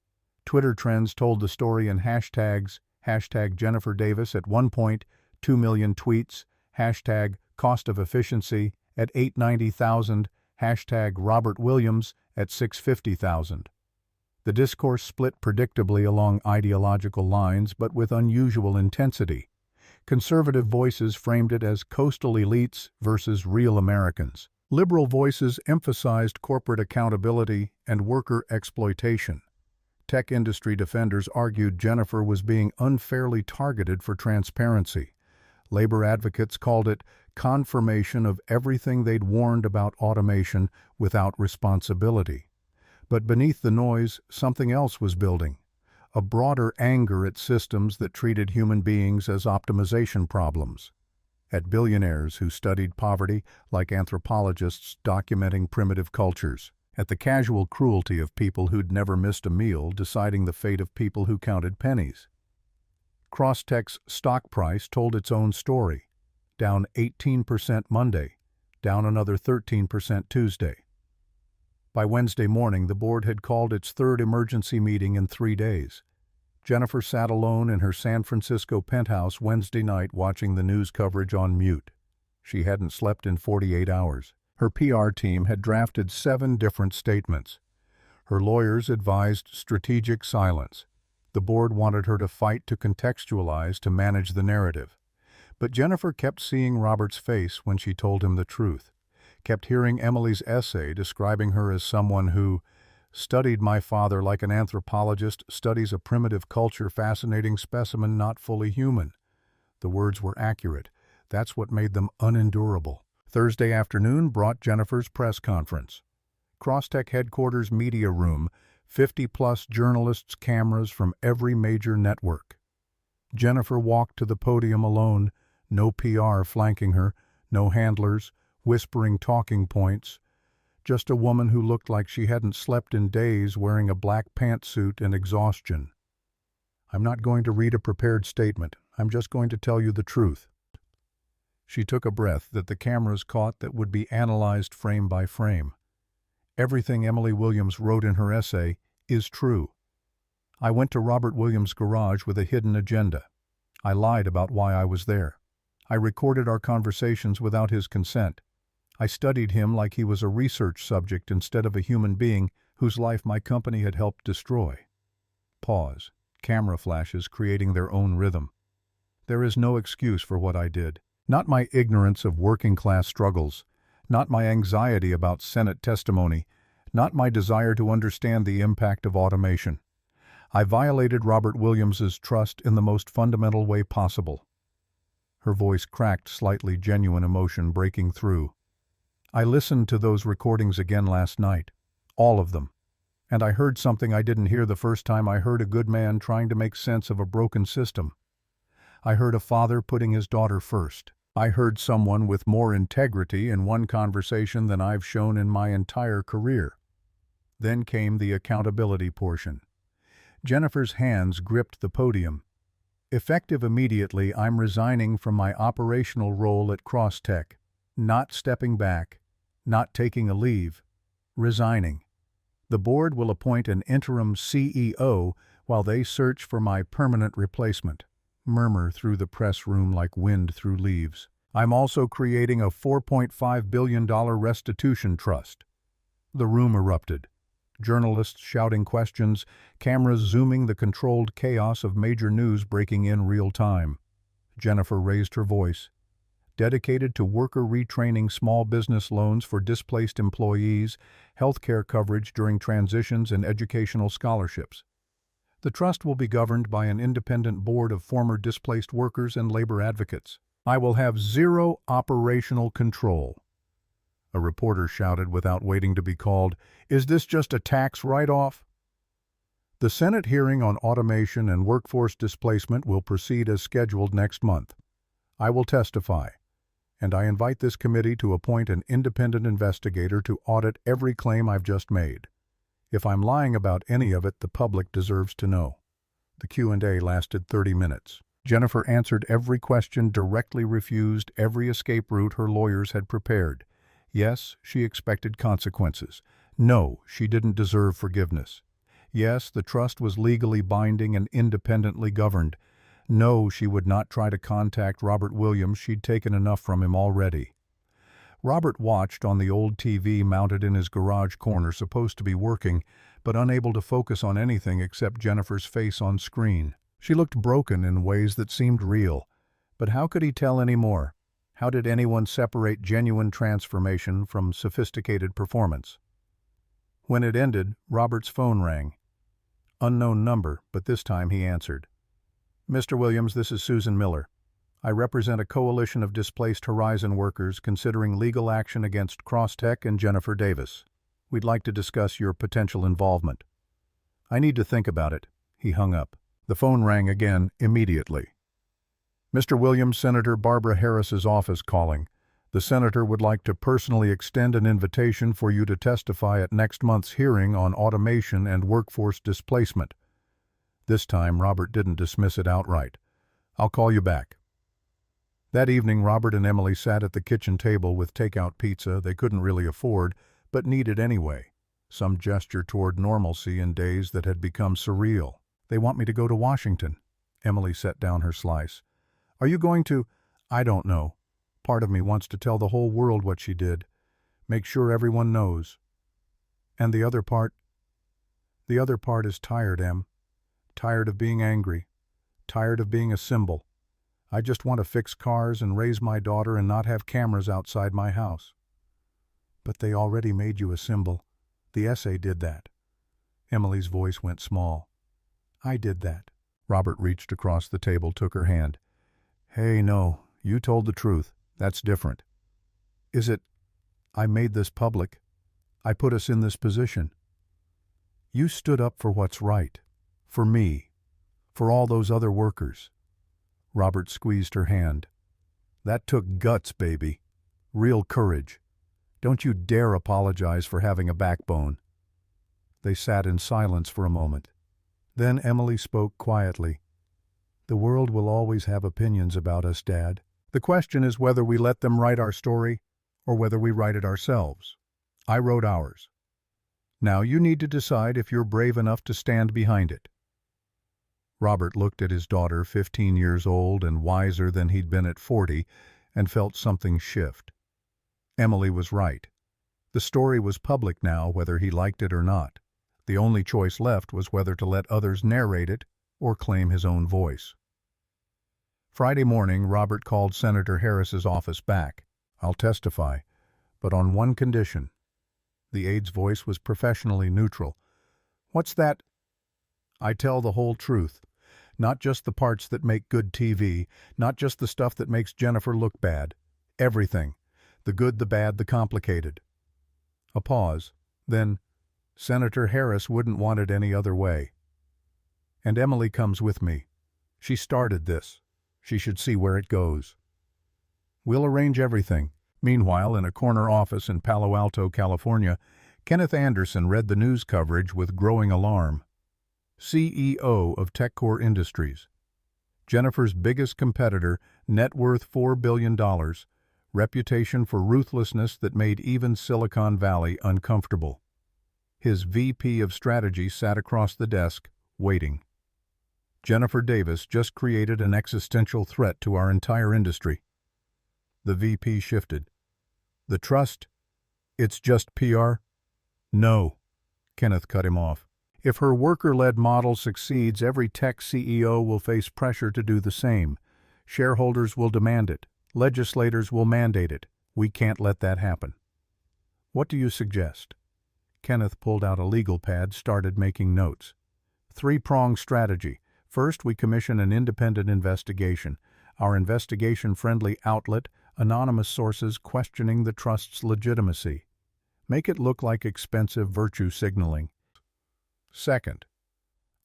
Twitter trends told the story in hashtags, hashtag Jennifer Davis at 1.2 million tweets, hashtag cost of efficiency at 890,000, hashtag Robert Williams at 650,000. The discourse split predictably along ideological lines, but with unusual intensity. Conservative voices framed it as coastal elites versus real Americans. Liberal voices emphasized corporate accountability and worker exploitation. Tech industry defenders argued Jennifer was being unfairly targeted for transparency. Labor advocates called it confirmation of everything they'd warned about automation without responsibility. But beneath the noise, something else was building. A broader anger at systems that treated human beings as optimization problems. At billionaires who studied poverty like anthropologists documenting primitive cultures. At the casual cruelty of people who'd never missed a meal deciding the fate of people who counted pennies. Crosstech's stock price told its own story. Down 18% Monday, down another 13% Tuesday. By Wednesday morning, the board had called its third emergency meeting in 3 days. Jennifer sat alone in her San Francisco penthouse Wednesday night watching the news coverage on mute. She hadn't slept in 48 hours. Her PR team had drafted 7 different statements. Her lawyers advised strategic silence. The board wanted her to fight to contextualize, to manage the narrative. But Jennifer kept seeing Robert's face when she told him the truth. Kept hearing Emily's essay describing her as someone who studied my father like an anthropologist studies a primitive culture, fascinating specimen, not fully human. The words were accurate. That's what made them unendurable. Thursday afternoon brought Jennifer's press conference. Crosstech headquarters media room, 50-plus journalists, cameras from every major network. Jennifer walked to the podium alone, no PR flanking her, no handlers, whispering talking points. Just a woman who looked like she hadn't slept in days, wearing a black pantsuit and exhaustion. "I'm not going to read a prepared statement. I'm just going to tell you the truth." She took a breath that the cameras caught that would be analyzed frame by frame. Everything Emily Williams wrote in her essay is true. I went to Robert Williams' garage with a hidden agenda. I lied about why I was there. I recorded our conversations without his consent. I studied him like he was a research subject instead of a human being whose life my company had helped destroy. Pause. Camera flashes creating their own rhythm. There is no excuse for what I did. Not my ignorance of working-class struggles, not my anxiety about Senate testimony, not my desire to understand the impact of automation. I violated Robert Williams's trust in the most fundamental way possible. Her voice cracked slightly, genuine emotion breaking through. I listened to those recordings again last night, all of them, and I heard something I didn't hear the first time I heard a good man trying to make sense of a broken system. I heard a father putting his daughter first. I heard someone with more integrity in one conversation than I've shown in my entire career. Then came the accountability portion. Jennifer's hands gripped the podium. Effective immediately, I'm resigning from my operational role at Crosstech. Not stepping back, not taking a leave, resigning. The board will appoint an interim CEO while they search for my permanent replacement. Murmur through the press room like wind through leaves. I'm also creating a $4.5 billion restitution trust. The room erupted. Journalists shouting questions, cameras zooming the controlled chaos of major news breaking in real time. Jennifer raised her voice. Dedicated to worker retraining, small business loans for displaced employees, healthcare coverage during transitions, and educational scholarships. The trust will be governed by an independent board of former displaced workers and labor advocates. I will have zero operational control. A reporter shouted without waiting to be called, "Is this just a tax write-off?" The Senate hearing on automation and workforce displacement will proceed as scheduled next month. I will testify, and I invite this committee to appoint an independent investigator to audit every claim I've just made. If I'm lying about any of it, the public deserves to know. The Q&A lasted 30 minutes. Jennifer answered every question, directly refused every escape route her lawyers had prepared. Yes, she expected consequences. No, she didn't deserve forgiveness. Yes, the trust was legally binding and independently governed. No, she would not try to contact Robert Williams. She'd taken enough from him already. Robert watched on the old TV mounted in his garage corner, supposed to be working, but unable to focus on anything except Jennifer's face on screen. She looked broken in ways that seemed real, but how could he tell any more? How did anyone separate genuine transformation from sophisticated performance? When it ended, Robert's phone rang. Unknown number, but this time he answered. "Mr. Williams, this is Susan Miller. I represent a coalition of displaced Horizon workers considering legal action against Crosstech and Jennifer Davis. We'd like to discuss your potential involvement." "I need to think about it." He hung up. The phone rang again immediately. "Mr. Williams, Senator Barbara Harris's office calling. The senator would like to personally extend an invitation for you to testify at next month's hearing on automation and workforce displacement." This time, Robert didn't dismiss it outright. "I'll call you back." That evening, Robert and Emily sat at the kitchen table with takeout pizza they couldn't really afford, but needed anyway. Some gesture toward normalcy in days that had become surreal. "They want me to go to Washington." Emily set down her slice. "Are you going to?" "I don't know. Part of me wants to tell the whole world what she did. Make sure everyone knows." "And the other part?" "The other part is tired, Em. Tired of being angry. Tired of being a symbol. I just want to fix cars and raise my daughter and not have cameras outside my house." "But they already made you a symbol. The essay did that." Emily's voice went small. "I did that." Robert reached across the table, took her hand. "Hey, no, you told the truth. That's different." "Is it? I made this public. I put us in this position. You stood up for what's right. For me. For all those other workers." Robert squeezed her hand. "That took guts, baby. Real courage. Don't you dare apologize for having a backbone." They sat in silence for a moment. Then Emily spoke quietly. "The world will always have opinions about us, Dad. The question is whether we let them write our story or whether we write it ourselves. I wrote ours. Now you need to decide if you're brave enough to stand behind it." Robert looked at his daughter, 15 years old and wiser than he'd been at 40, and felt something shift. Emily was right. The story was public now, whether he liked it or not. The only choice left was whether to let others narrate it or claim his own voice. Friday morning, Robert called Senator Harris's office back. "I'll testify, but on one condition." The aide's voice was professionally neutral. "What's that?" "I tell the whole truth. Not just the parts that make good TV, not just the stuff that makes Jennifer look bad. Everything. The good, the bad, the complicated." A pause. Then, "Senator Harris wouldn't want it any other way. And Emily comes with me. She started this. She should see where it goes. We'll arrange everything." Meanwhile, in a corner office in Palo Alto, California, Kenneth Anderson read the news coverage with growing alarm. CEO of TechCore Industries. Jennifer's biggest competitor, net worth $4 billion, reputation for ruthlessness that made even Silicon Valley uncomfortable. His VP of strategy sat across the desk, waiting. "Jennifer Davis just created an existential threat to our entire industry." The VP shifted. "The trust? It's just PR?" "No," Kenneth cut him off. "If her worker-led model succeeds, every tech CEO will face pressure to do the same. Shareholders will demand it. Legislators will mandate it. We can't let that happen." "What do you suggest?" Kenneth pulled out a legal pad, started making notes. "Three-pronged strategy. First, we commission an independent investigation. Our investigation-friendly outlet, anonymous sources questioning the trust's legitimacy. Make it look like expensive virtue signaling. Second,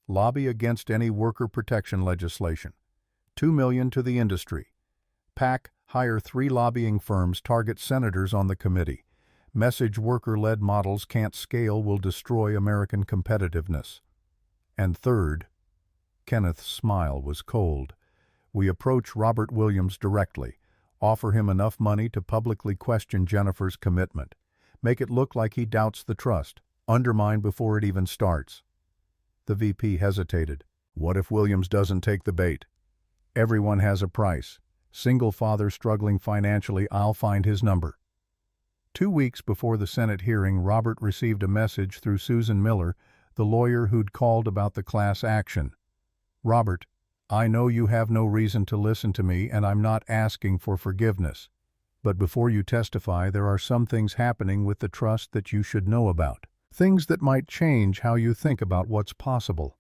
lobby against any worker protection legislation. $2 million to the industry. PAC, hire 3 lobbying firms, target senators on the committee. Message worker-led models can't scale, will destroy American competitiveness. And third," Kenneth's smile was cold, "we approach Robert Williams directly, offer him enough money to publicly question Jennifer's commitment, make it look like he doubts the trust, undermine before it even starts." The VP hesitated. "What if Williams doesn't take the bait? Everyone has a price. Single father struggling financially, I'll find his number." 2 weeks before the Senate hearing, Robert received a message through Susan Miller, the lawyer who'd called about the class action. "Robert, I know you have no reason to listen to me, and I'm not asking for forgiveness. But before you testify, there are some things happening with the trust that you should know about. Things that might change how you think about what's possible.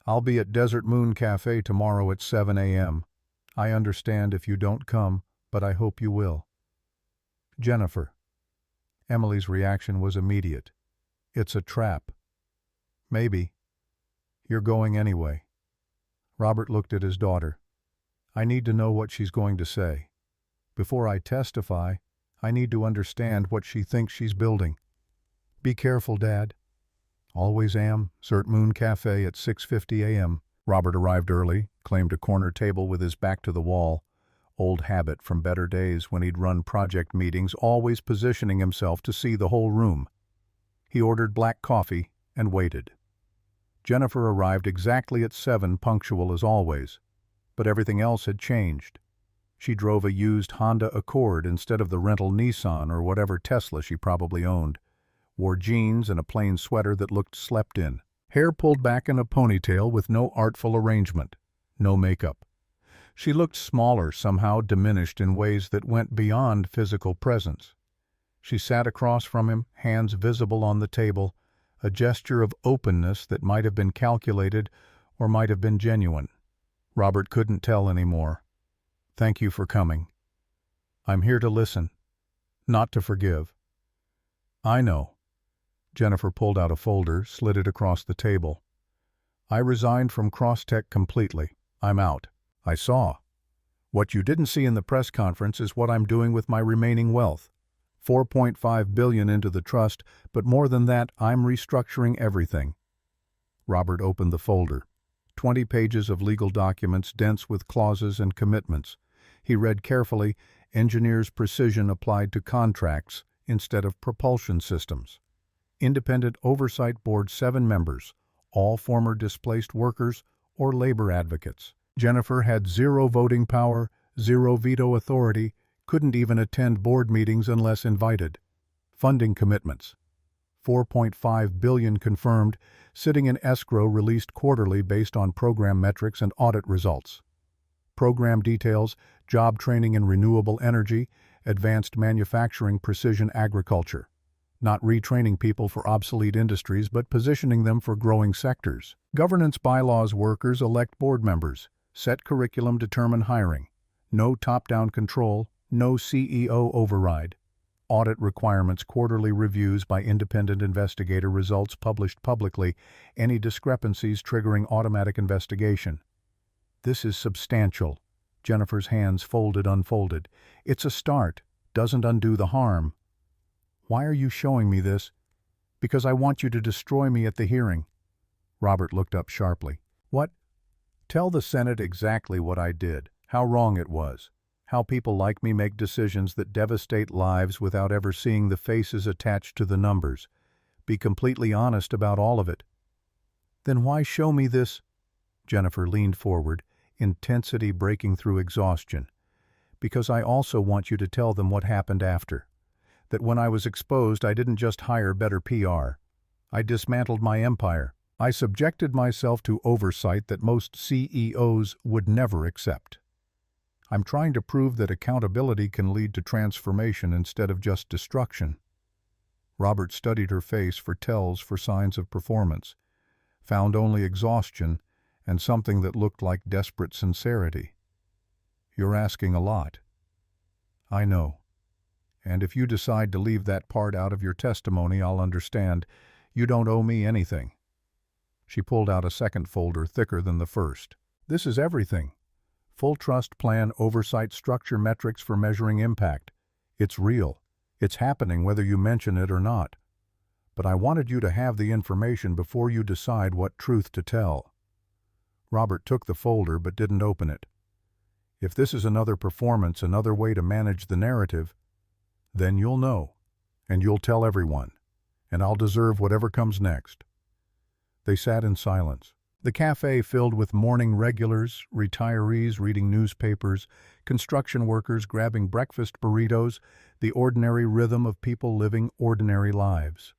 I'll be at Desert Moon Cafe tomorrow at 7 a.m. I understand if you don't come, but I hope you will. Jennifer." Emily's reaction was immediate. "It's a trap." "Maybe. You're going anyway." Robert looked at his daughter. "I need to know what she's going to say. Before I testify, I need to understand what she thinks she's building." "Be careful, Dad." "Always am. Desert Moon Cafe at 6:50 a.m. Robert arrived early, claimed a corner table with his back to the wall. Old habit from better days when he'd run project meetings, always positioning himself to see the whole room. He ordered black coffee and waited. Jennifer arrived exactly at 7, punctual as always. But everything else had changed. She drove a used Honda Accord instead of the rental Nissan or whatever Tesla she probably owned. Wore jeans and a plain sweater that looked slept in. Hair pulled back in a ponytail with no artful arrangement. No makeup. She looked smaller, somehow diminished in ways that went beyond physical presence. She sat across from him, hands visible on the table, a gesture of openness that might have been calculated or might have been genuine. Robert couldn't tell anymore. "Thank you for coming. I'm here to listen, not to forgive." "I know." Jennifer pulled out a folder, slid it across the table. "I resigned from Crosstech completely. I'm out." "I saw. What you didn't see in the press conference is what I'm doing with my remaining wealth. $4.5 billion into the trust, but more than that, I'm restructuring everything." Robert opened the folder. 20 pages of legal documents dense with clauses and commitments. He read carefully, engineers' precision applied to contracts instead of propulsion systems. Independent Oversight Board 7 members, all former displaced workers, or labor advocates. Jennifer had zero voting power, zero veto authority, couldn't even attend board meetings unless invited. Funding commitments. $4.5 billion confirmed, sitting in escrow released quarterly based on program metrics and audit results. Program details, job training in renewable energy, advanced manufacturing, precision agriculture. Not retraining people for obsolete industries, but positioning them for growing sectors. Governance bylaws. Workers elect board members. Set curriculum, determine hiring. No top-down control, no CEO override. Audit requirements. Quarterly reviews by independent investigator. Results published publicly. Any discrepancies triggering automatic investigation. This is substantial. Jennifer's hands unfolded. It's a start. Doesn't undo the harm. Why are you showing me this? Because I want you to destroy me at the hearing. Robert looked up sharply. What? Tell the Senate exactly what I did, how wrong it was, how people like me make decisions that devastate lives without ever seeing the faces attached to the numbers. Be completely honest about all of it. Then why show me this? Jennifer leaned forward, intensity breaking through exhaustion. Because I also want you to tell them what happened after. That when I was exposed, I didn't just hire better PR. I dismantled my empire. I subjected myself to oversight that most CEOs would never accept. I'm trying to prove that accountability can lead to transformation instead of just destruction. Robert studied her face for tells for signs of performance, found only exhaustion and something that looked like desperate sincerity. You're asking a lot. I know. And if you decide to leave that part out of your testimony, I'll understand. You don't owe me anything. She pulled out a second folder thicker than the first. This is everything. Full trust plan, oversight structure, metrics for measuring impact. It's real. It's happening whether you mention it or not. But I wanted you to have the information before you decide what truth to tell. Robert took the folder but didn't open it. If this is another performance, another way to manage the narrative, then you'll know, and you'll tell everyone, and I'll deserve whatever comes next. They sat in silence. The cafe filled with morning regulars, retirees reading newspapers, construction workers grabbing breakfast burritos, the ordinary rhythm of people living ordinary lives.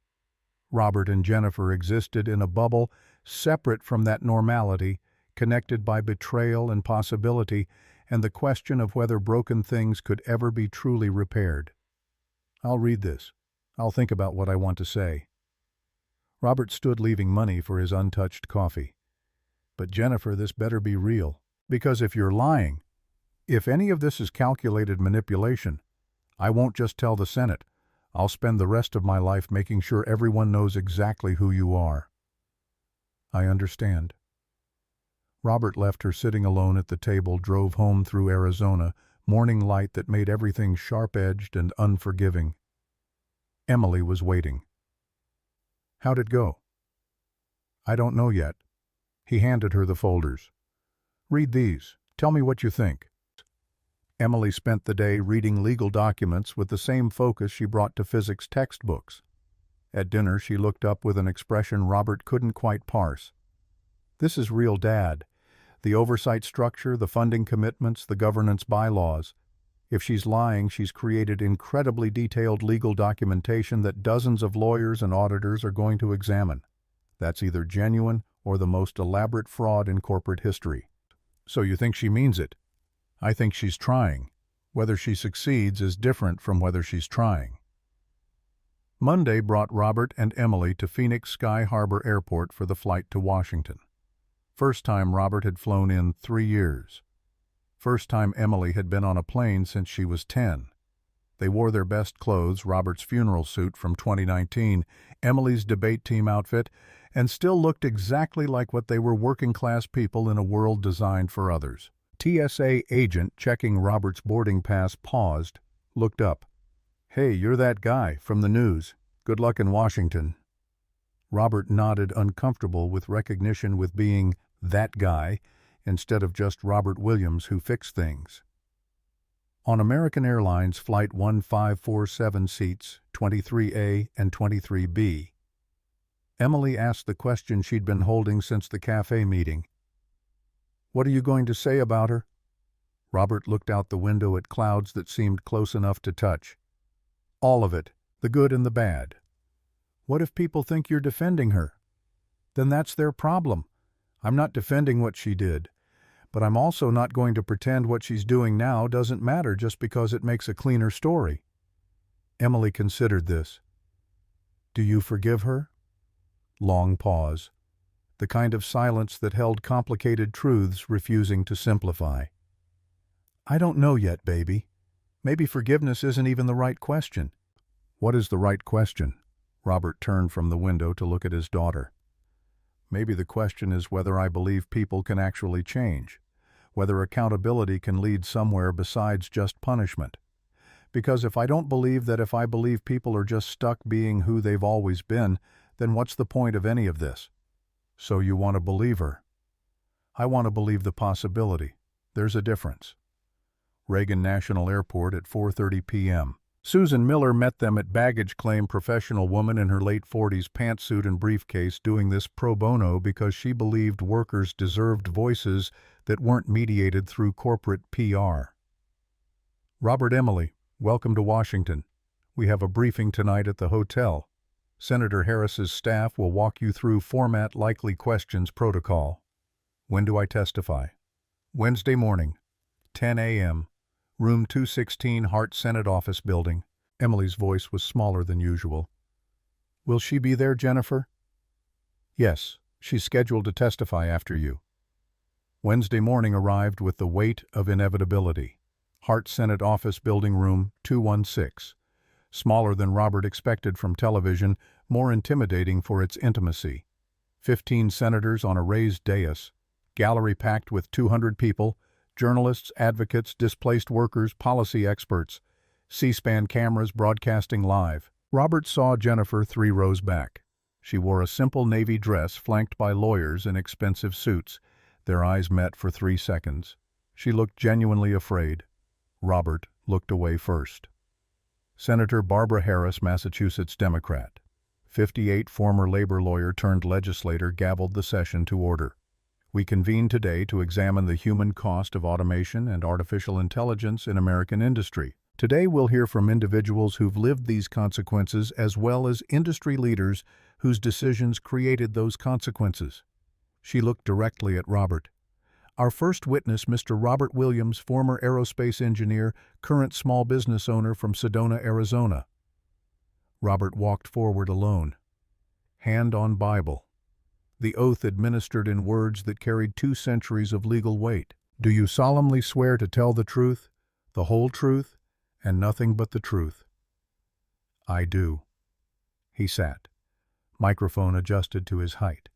Robert and Jennifer existed in a bubble separate from that normality, connected by betrayal and possibility, and the question of whether broken things could ever be truly repaired. I'll read this. I'll think about what I want to say. Robert stood leaving money for his untouched coffee. But Jennifer, this better be real. Because if you're lying, if any of this is calculated manipulation, I won't just tell the Senate. I'll spend the rest of my life making sure everyone knows exactly who you are. I understand. Robert left her sitting alone at the table, drove home through Arizona, morning light that made everything sharp-edged and unforgiving. Emily was waiting. How'd it go? I don't know yet. He handed her the folders. Read these. Tell me what you think. Emily spent the day reading legal documents with the same focus she brought to physics textbooks. At dinner, she looked up with an expression Robert couldn't quite parse. This is real, Dad. The oversight structure, the funding commitments, the governance bylaws. If she's lying, she's created incredibly detailed legal documentation that dozens of lawyers and auditors are going to examine. That's either genuine or the most elaborate fraud in corporate history. So you think she means it? I think she's trying. Whether she succeeds is different from whether she's trying. Monday brought Robert and Emily to Phoenix Sky Harbor Airport for the flight to Washington. First time Robert had flown in 3 years. First time Emily had been on a plane since she was 10. They wore their best clothes, Robert's funeral suit from 2019, Emily's debate team outfit, and still looked exactly like what they were, working-class people in a world designed for others. TSA agent checking Robert's boarding pass paused, looked up. Hey, you're that guy from the news. Good luck in Washington. Robert nodded, uncomfortable with recognition with being that guy instead of just Robert Williams who fixed things. On American Airlines Flight 1547 seats 23A and 23B, Emily asked the question she'd been holding since the cafe meeting. What are you going to say about her? Robert looked out the window at clouds that seemed close enough to touch. All of it, the good and the bad. What if people think you're defending her? Then that's their problem. I'm not defending what she did, but I'm also not going to pretend what she's doing now doesn't matter just because it makes a cleaner story. Emily considered this. Do you forgive her? Long pause. The kind of silence that held complicated truths refusing to simplify. I don't know yet, baby. Maybe forgiveness isn't even the right question. What is the right question? Robert turned from the window to look at his daughter. Maybe the question is whether I believe people can actually change, whether accountability can lead somewhere besides just punishment. Because if I believe people are just stuck being who they've always been, then what's the point of any of this? So you want to believe her? I want to believe the possibility. There's a difference. Reagan National Airport at 4:30 p.m. Susan Miller met them at baggage claim. Professional woman in her late 40s, pantsuit and briefcase, doing this pro bono because she believed workers deserved voices that weren't mediated through corporate PR. Robert, Emily, welcome to Washington. We have a briefing tonight at the hotel. Senator Harris's staff will walk you through format, likely questions, protocol. When do I testify? Wednesday morning, 10 a.m. Room 216, Hart Senate Office Building. Emily's voice was smaller than usual. Will she be there, Jennifer? Yes, she's scheduled to testify after you. Wednesday morning arrived with the weight of inevitability. Hart Senate Office Building, Room 216. Smaller than Robert expected from television, more intimidating for its intimacy. 15 senators on a raised dais. Gallery packed with 200 people. Journalists, advocates, displaced workers, policy experts. C-SPAN cameras broadcasting live. Robert saw Jennifer 3 rows back. She wore a simple navy dress flanked by lawyers in expensive suits. Their eyes met for 3 seconds. She looked genuinely afraid. Robert looked away first. Senator Barbara Harris, Massachusetts Democrat. 58, former labor lawyer turned legislator, gavelled the session to order. We convene today to examine the human cost of automation and artificial intelligence in American industry. Today we'll hear from individuals who've lived these consequences as well as industry leaders whose decisions created those consequences. She looked directly at Robert. Our first witness, Mr. Robert Williams, former aerospace engineer, current small business owner from Sedona, Arizona. Robert walked forward alone. Hand on Bible. The oath administered in words that carried 2 centuries of legal weight. Do you solemnly swear to tell the truth, the whole truth, and nothing but the truth? I do. He sat. Microphone adjusted to his height.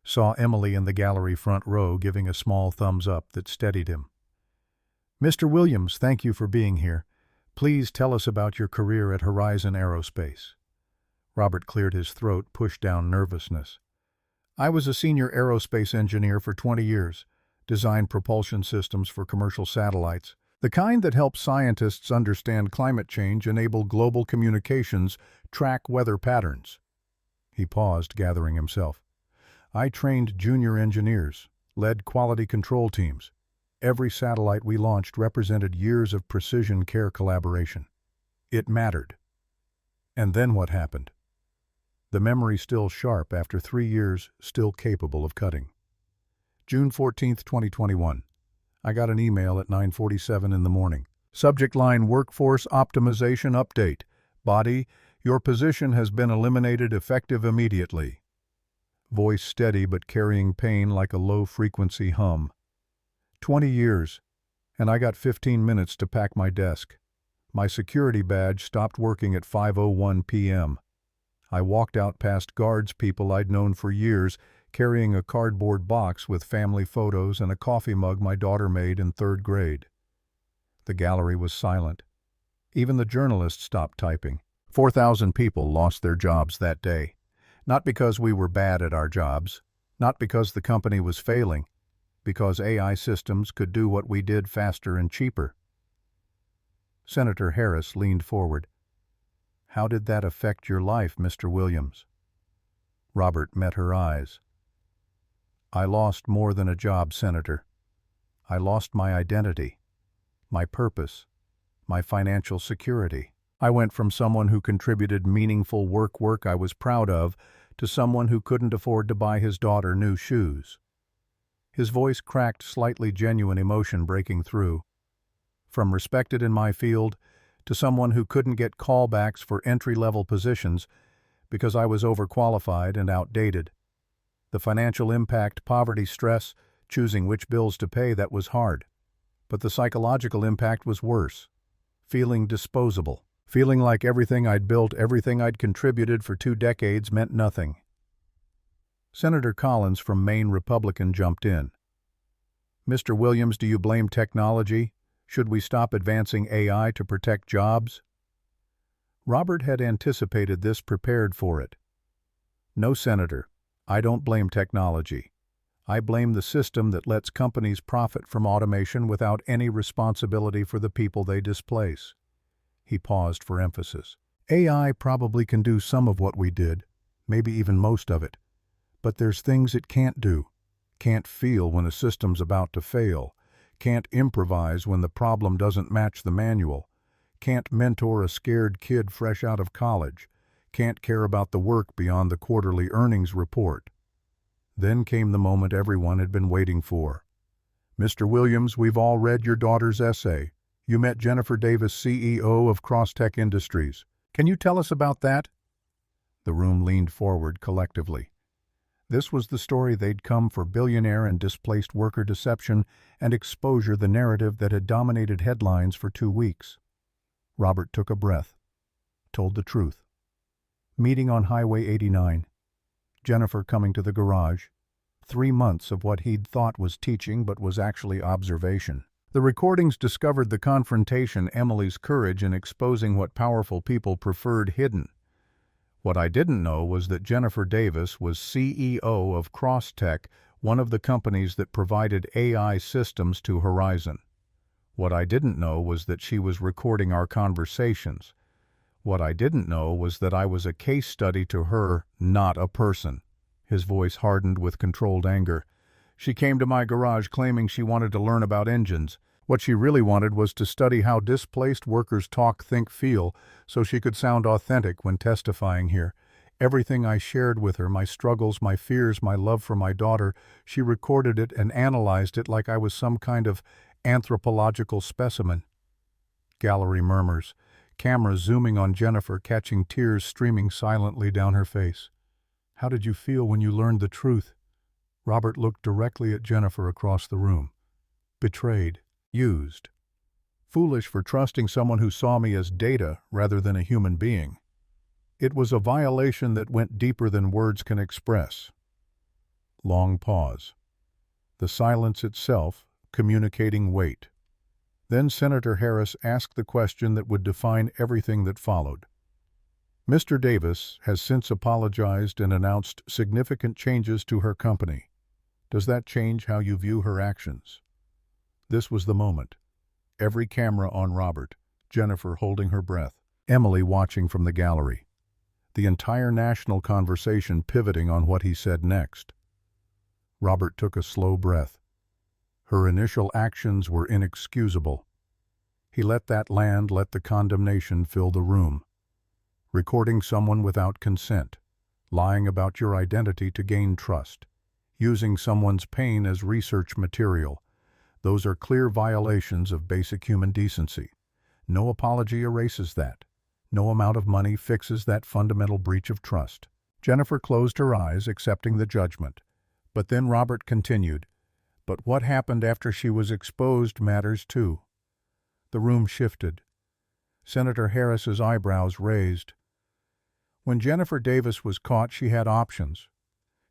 Saw Emily in the gallery front row giving a small thumbs up that steadied him. Mr. Williams, thank you for being here. Please tell us about your career at Horizon Aerospace. Robert cleared his throat, pushed down nervousness. I was a senior aerospace engineer for 20 years, designed propulsion systems for commercial satellites, the kind that help scientists understand climate change, enable global communications, track weather patterns. He paused, gathering himself. I trained junior engineers, led quality control teams. Every satellite we launched represented years of precision care collaboration. It mattered. And then what happened? The memory still sharp after 3 years, still capable of cutting. June 14, 2021. I got an email at 9:47 in the morning. Subject line: Workforce Optimization Update. Body: Your position has been eliminated effective immediately. Voice steady but carrying pain like a low-frequency hum. 20 years, and I got 15 minutes to pack my desk. My security badge stopped working at 5:01 p.m. I walked out past guards, people I'd known for years, carrying a cardboard box with family photos and a coffee mug my daughter made in 3rd grade. The gallery was silent. Even the journalists stopped typing. 4,000 people lost their jobs that day. Not because we were bad at our jobs, not because the company was failing, because AI systems could do what we did faster and cheaper. Senator Harris leaned forward. How did that affect your life, Mr. Williams? Robert met her eyes. I lost more than a job, Senator. I lost my identity, my purpose, my financial security. I went from someone who contributed meaningful work I was proud of to someone who couldn't afford to buy his daughter new shoes. His voice cracked, slightly genuine emotion breaking through. From respected in my field to someone who couldn't get callbacks for entry-level positions because I was overqualified and outdated. The financial impact, poverty, stress, choosing which bills to pay, that was hard. But the psychological impact was worse. Feeling disposable. Feeling like everything I'd built, everything I'd contributed for 2 decades meant nothing. Senator Collins from Maine, Republican, jumped in. "Mr. Williams, do you blame technology? Should we stop advancing AI to protect jobs?" Robert had anticipated this, prepared for it. "No, Senator. I don't blame technology. I blame the system that lets companies profit from automation without any responsibility for the people they displace." He paused for emphasis. "AI probably can do some of what we did, maybe even most of it. But there's things it can't do. Can't feel when a system's about to fail. Can't improvise when the problem doesn't match the manual. Can't mentor a scared kid fresh out of college. Can't care about the work beyond the quarterly earnings report." Then came the moment everyone had been waiting for. "Mr. Williams, we've all read your daughter's essay. You met Jennifer Davis, CEO of Crosstech Industries. Can you tell us about that?" The room leaned forward collectively. This was the story they'd come for: billionaire and displaced worker deception and exposure, the narrative that had dominated headlines for 2 weeks. Robert took a breath, told the truth. Meeting on Highway 89. Jennifer coming to the garage. 3 months of what he'd thought was teaching but was actually observation. The recordings discovered the confrontation, Emily's courage in exposing what powerful people preferred hidden. What I didn't know was that Jennifer Davis was CEO of Crosstech, one of the companies that provided AI systems to Horizon. What I didn't know was that she was recording our conversations. What I didn't know was that I was a case study to her, not a person. His voice hardened with controlled anger. "She came to my garage claiming she wanted to learn about engines. What she really wanted was to study how displaced workers talk, think, feel, so she could sound authentic when testifying here. Everything I shared with her, my struggles, my fears, my love for my daughter, she recorded it and analyzed it like I was some kind of anthropological specimen." Gallery murmurs. Camera zooming on Jennifer, catching tears streaming silently down her face. "How did you feel when you learned the truth?" Robert looked directly at Jennifer across the room. "Betrayed. Used. Foolish for trusting someone who saw me as data rather than a human being. It was a violation that went deeper than words can express." Long pause. The silence itself communicating weight. Then Senator Harris asked the question that would define everything that followed. "Mr. Davis has since apologized and announced significant changes to her company. Does that change how you view her actions?" This was the moment. Every camera on Robert, Jennifer holding her breath, Emily watching from the gallery. The entire national conversation pivoting on what he said next. Robert took a slow breath. Her initial actions were inexcusable. He let that land, let the condemnation fill the room. Recording someone without consent, lying about your identity to gain trust, using someone's pain as research material. Those are clear violations of basic human decency. No apology erases that. No amount of money fixes that fundamental breach of trust. Jennifer closed her eyes, accepting the judgment. But then Robert continued, "But what happened after she was exposed matters too." The room shifted. Senator Harris's eyebrows raised. When Jennifer Davis was caught, she had options.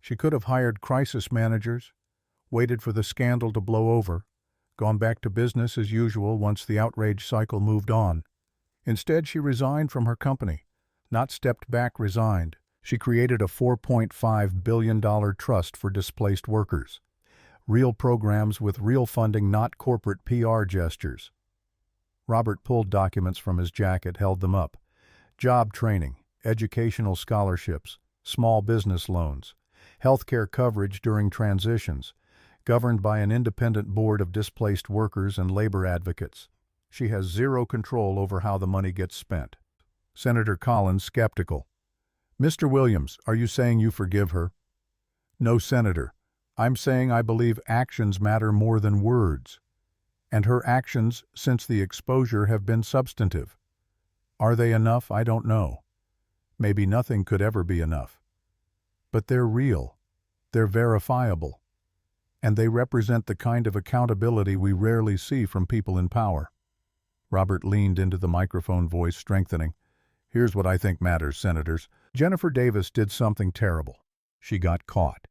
She could have hired crisis managers, waited for the scandal to blow over, gone back to business as usual once the outrage cycle moved on. Instead, she resigned from her company. Not stepped back, resigned. She created a $4.5 billion trust for displaced workers. Real programs with real funding, not corporate PR gestures. Robert pulled documents from his jacket, held them up. Job training, educational scholarships, small business loans, healthcare coverage during transitions, governed by an independent board of displaced workers and labor advocates. She has zero control over how the money gets spent. Senator Collins, skeptical. Mr. Williams, are you saying you forgive her? No, Senator. I'm saying I believe actions matter more than words. And her actions since the exposure have been substantive. Are they enough? I don't know. Maybe nothing could ever be enough. But they're real. They're verifiable. And they represent the kind of accountability we rarely see from people in power. Robert leaned into the microphone, voice strengthening. Here's what I think matters, Senators. Jennifer Davis did something terrible. She got caught.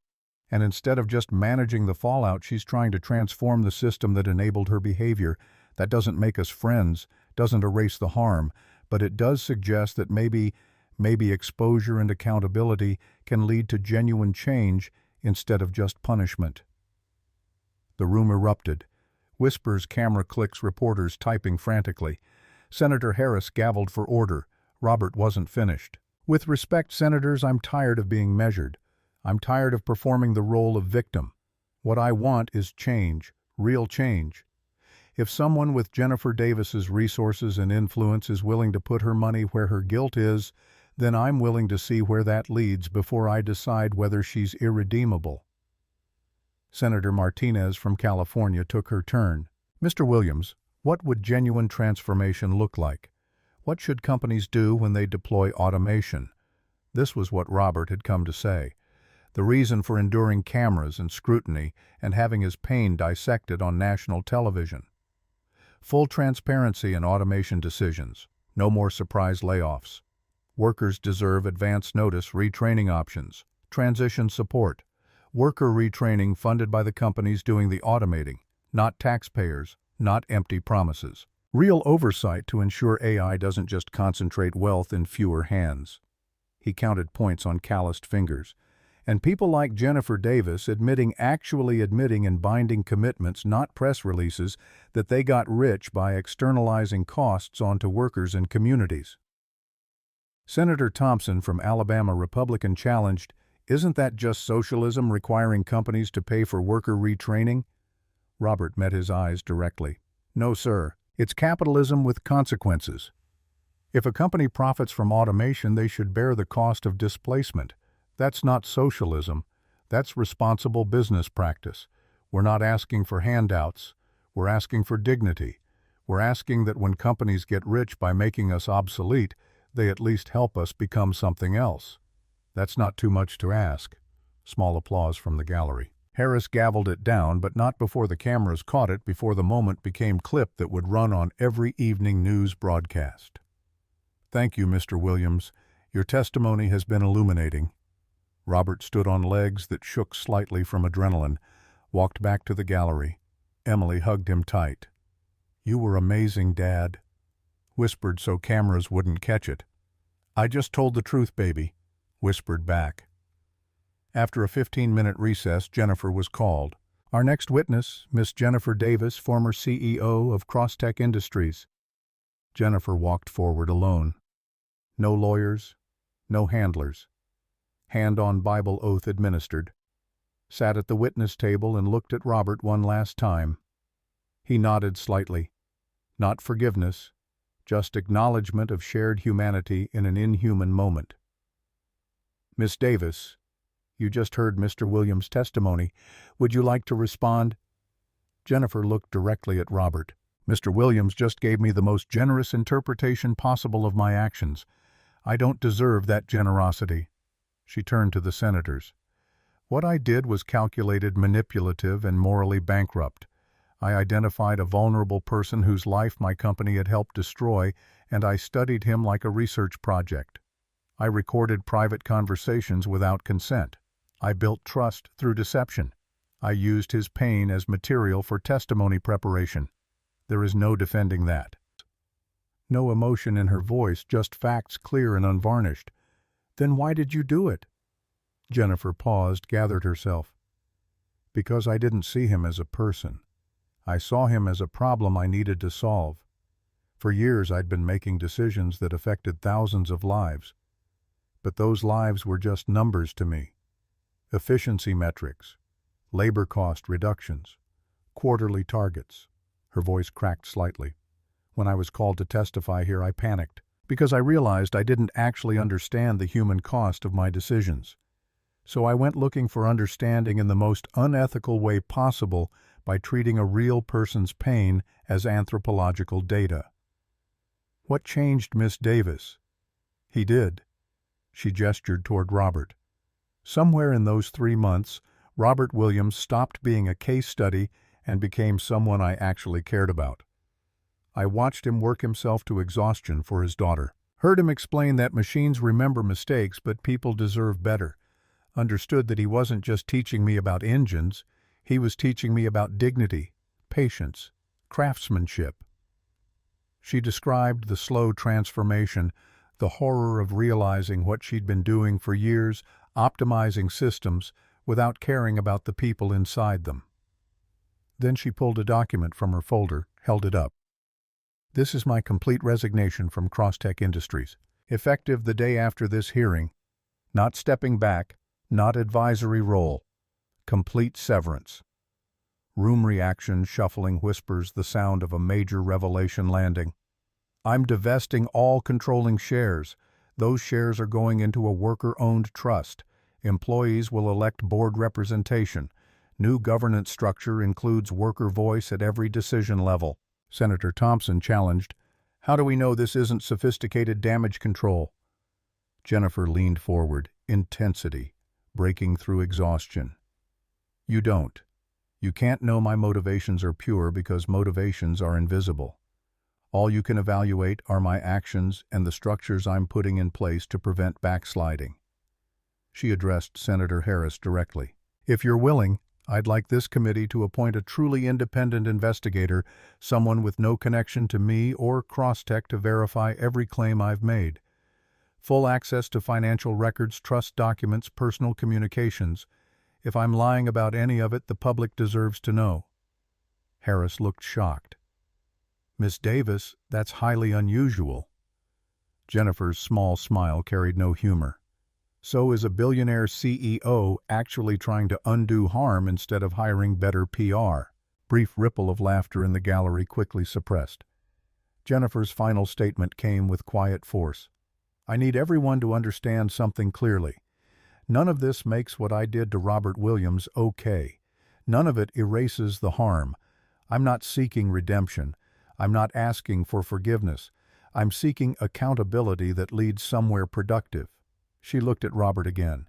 And instead of just managing the fallout, she's trying to transform the system that enabled her behavior. That doesn't make us friends, doesn't erase the harm, but it does suggest that maybe exposure and accountability can lead to genuine change instead of just punishment. The room erupted. Whispers, camera clicks, reporters typing frantically. Senator Harris gavelled for order. Robert wasn't finished. With respect, Senators, I'm tired of being measured. I'm tired of performing the role of victim. What I want is change, real change. If someone with Jennifer Davis's resources and influence is willing to put her money where her guilt is, then I'm willing to see where that leads before I decide whether she's irredeemable. Senator Martinez from California took her turn. Mr. Williams, what would genuine transformation look like? What should companies do when they deploy automation? This was what Robert had come to say. The reason for enduring cameras and scrutiny and having his pain dissected on national television. Full transparency in automation decisions. No more surprise layoffs. Workers deserve advance notice retraining options. Transition support. Worker retraining funded by the companies doing the automating, not taxpayers, not empty promises. Real oversight to ensure AI doesn't just concentrate wealth in fewer hands. He counted points on calloused fingers. And people like Jennifer Davis actually admitting in binding commitments, not press releases, that they got rich by externalizing costs onto workers and communities. Senator Thompson from Alabama, Republican, challenged, isn't that just socialism requiring companies to pay for worker retraining? Robert met his eyes directly. No, sir. It's capitalism with consequences. If a company profits from automation, they should bear the cost of displacement. That's not socialism. That's responsible business practice. We're not asking for handouts. We're asking for dignity. We're asking that when companies get rich by making us obsolete, they at least help us become something else. That's not too much to ask. Small applause from the gallery. Harris gavelled it down, but not before the cameras caught it, before the moment became clip that would run on every evening news broadcast. Thank you, Mr. Williams. Your testimony has been illuminating. Robert stood on legs that shook slightly from adrenaline, walked back to the gallery. Emily hugged him tight. You were amazing, Dad. Whispered so cameras wouldn't catch it. I just told the truth, baby. Whispered back. After a 15-minute recess, Jennifer was called. Our next witness, Miss Jennifer Davis, former CEO of Crosstech Industries. Jennifer walked forward alone. No lawyers, no handlers. Hand-on Bible oath administered. Sat at the witness table and looked at Robert one last time. He nodded slightly. Not forgiveness, just acknowledgement of shared humanity in an inhuman moment. Miss Davis, you just heard Mr. Williams' testimony. Would you like to respond? Jennifer looked directly at Robert. Mr. Williams just gave me the most generous interpretation possible of my actions. I don't deserve that generosity. She turned to the senators. What I did was calculated, manipulative, and morally bankrupt. I identified a vulnerable person whose life my company had helped destroy, and I studied him like a research project. I recorded private conversations without consent. I built trust through deception. I used his pain as material for testimony preparation. There is no defending that. No emotion in her voice, just facts clear and unvarnished. Then why did you do it? Jennifer paused, gathered herself. Because I didn't see him as a person. I saw him as a problem I needed to solve. For years I'd been making decisions that affected thousands of lives. But those lives were just numbers to me. Efficiency metrics. labor cost reductions, quarterly targets. Her voice cracked slightly. When I was called to testify here, I panicked, because I realized I didn't actually understand the human cost of my decisions. So I went looking for understanding in the most unethical way possible by treating a real person's pain as anthropological data. What changed Miss Davis? He did. She gestured toward Robert. Somewhere in those 3 months, Robert Williams stopped being a case study and became someone I actually cared about. I watched him work himself to exhaustion for his daughter. Heard him explain that machines remember mistakes, but people deserve better. Understood that he wasn't just teaching me about engines, he was teaching me about dignity, patience, craftsmanship. She described the slow transformation, the horror of realizing what she'd been doing for years, optimizing systems, without caring about the people inside them. Then she pulled a document from her folder, held it up. This is my complete resignation from Crosstech Industries, effective the day after this hearing. Not stepping back, not advisory role. Complete severance. Room reaction, shuffling whispers, the sound of a major revelation landing. I'm divesting all controlling shares. Those shares are going into a worker-owned trust. Employees will elect board representation. New governance structure includes worker voice at every decision level. Senator Thompson challenged, "How do we know this isn't sophisticated damage control?" Jennifer leaned forward, intensity, breaking through exhaustion. You don't. You can't know my motivations are pure because motivations are invisible. All you can evaluate are my actions and the structures I'm putting in place to prevent backsliding. She addressed Senator Harris directly. If you're willing, I'd like this committee to appoint a truly independent investigator, someone with no connection to me or Crosstech, to verify every claim I've made. Full access to financial records, trust documents, personal communications. If I'm lying about any of it, the public deserves to know. Harris looked shocked. Miss Davis, that's highly unusual. Jennifer's small smile carried no humor. So is a billionaire CEO actually trying to undo harm instead of hiring better PR. Brief ripple of laughter in the gallery quickly suppressed. Jennifer's final statement came with quiet force. I need everyone to understand something clearly. None of this makes what I did to Robert Williams okay. None of it erases the harm. I'm not seeking redemption. I'm not asking for forgiveness. I'm seeking accountability that leads somewhere productive. She looked at Robert again.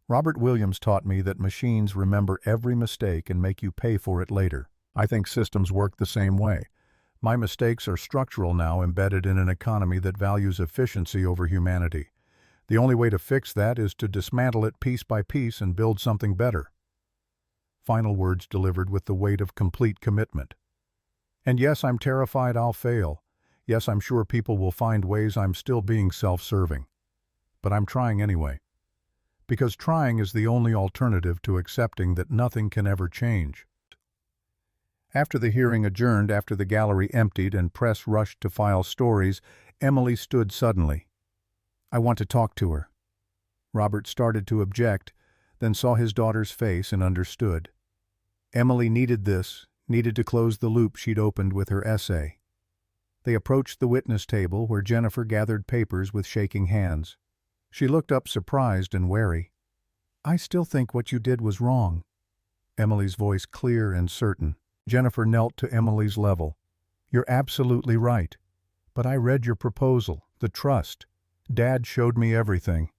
Robert Williams taught me that machines remember every mistake and make you pay for it later. I think systems work the same way. My mistakes are structural now, embedded in an economy that values efficiency over humanity. The only way to fix that is to dismantle it piece by piece and build something better. Final words delivered with the weight of complete commitment. And yes, I'm terrified I'll fail. Yes, I'm sure people will find ways I'm still being self-serving. But I'm trying anyway. Because trying is the only alternative to accepting that nothing can ever change. After the hearing adjourned, after the gallery emptied and press rushed to file stories, Emily stood suddenly. I want to talk to her. Robert started to object, then saw his daughter's face and understood. Emily needed this, needed to close the loop she'd opened with her essay. They approached the witness table where Jennifer gathered papers with shaking hands. She looked up surprised and wary. I still think what you did was wrong. Emily's voice clear and certain. Jennifer knelt to Emily's level. You're absolutely right. But I read your proposal, the trust. Dad showed me everything.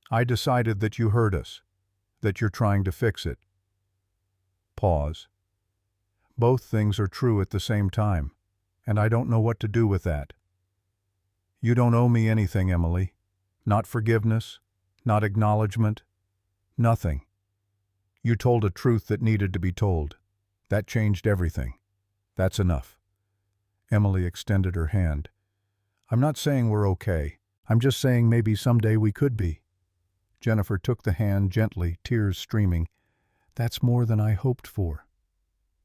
I decided that you heard us, that you're trying to fix it. Pause. Both things are true at the same time, and I don't know what to do with that. You don't owe me anything, Emily. Not forgiveness, not acknowledgement, nothing. You told a truth that needed to be told. That changed everything. That's enough. Emily extended her hand. I'm not saying we're okay. I'm just saying maybe someday we could be. Jennifer took the hand gently, tears streaming. That's more than I hoped for.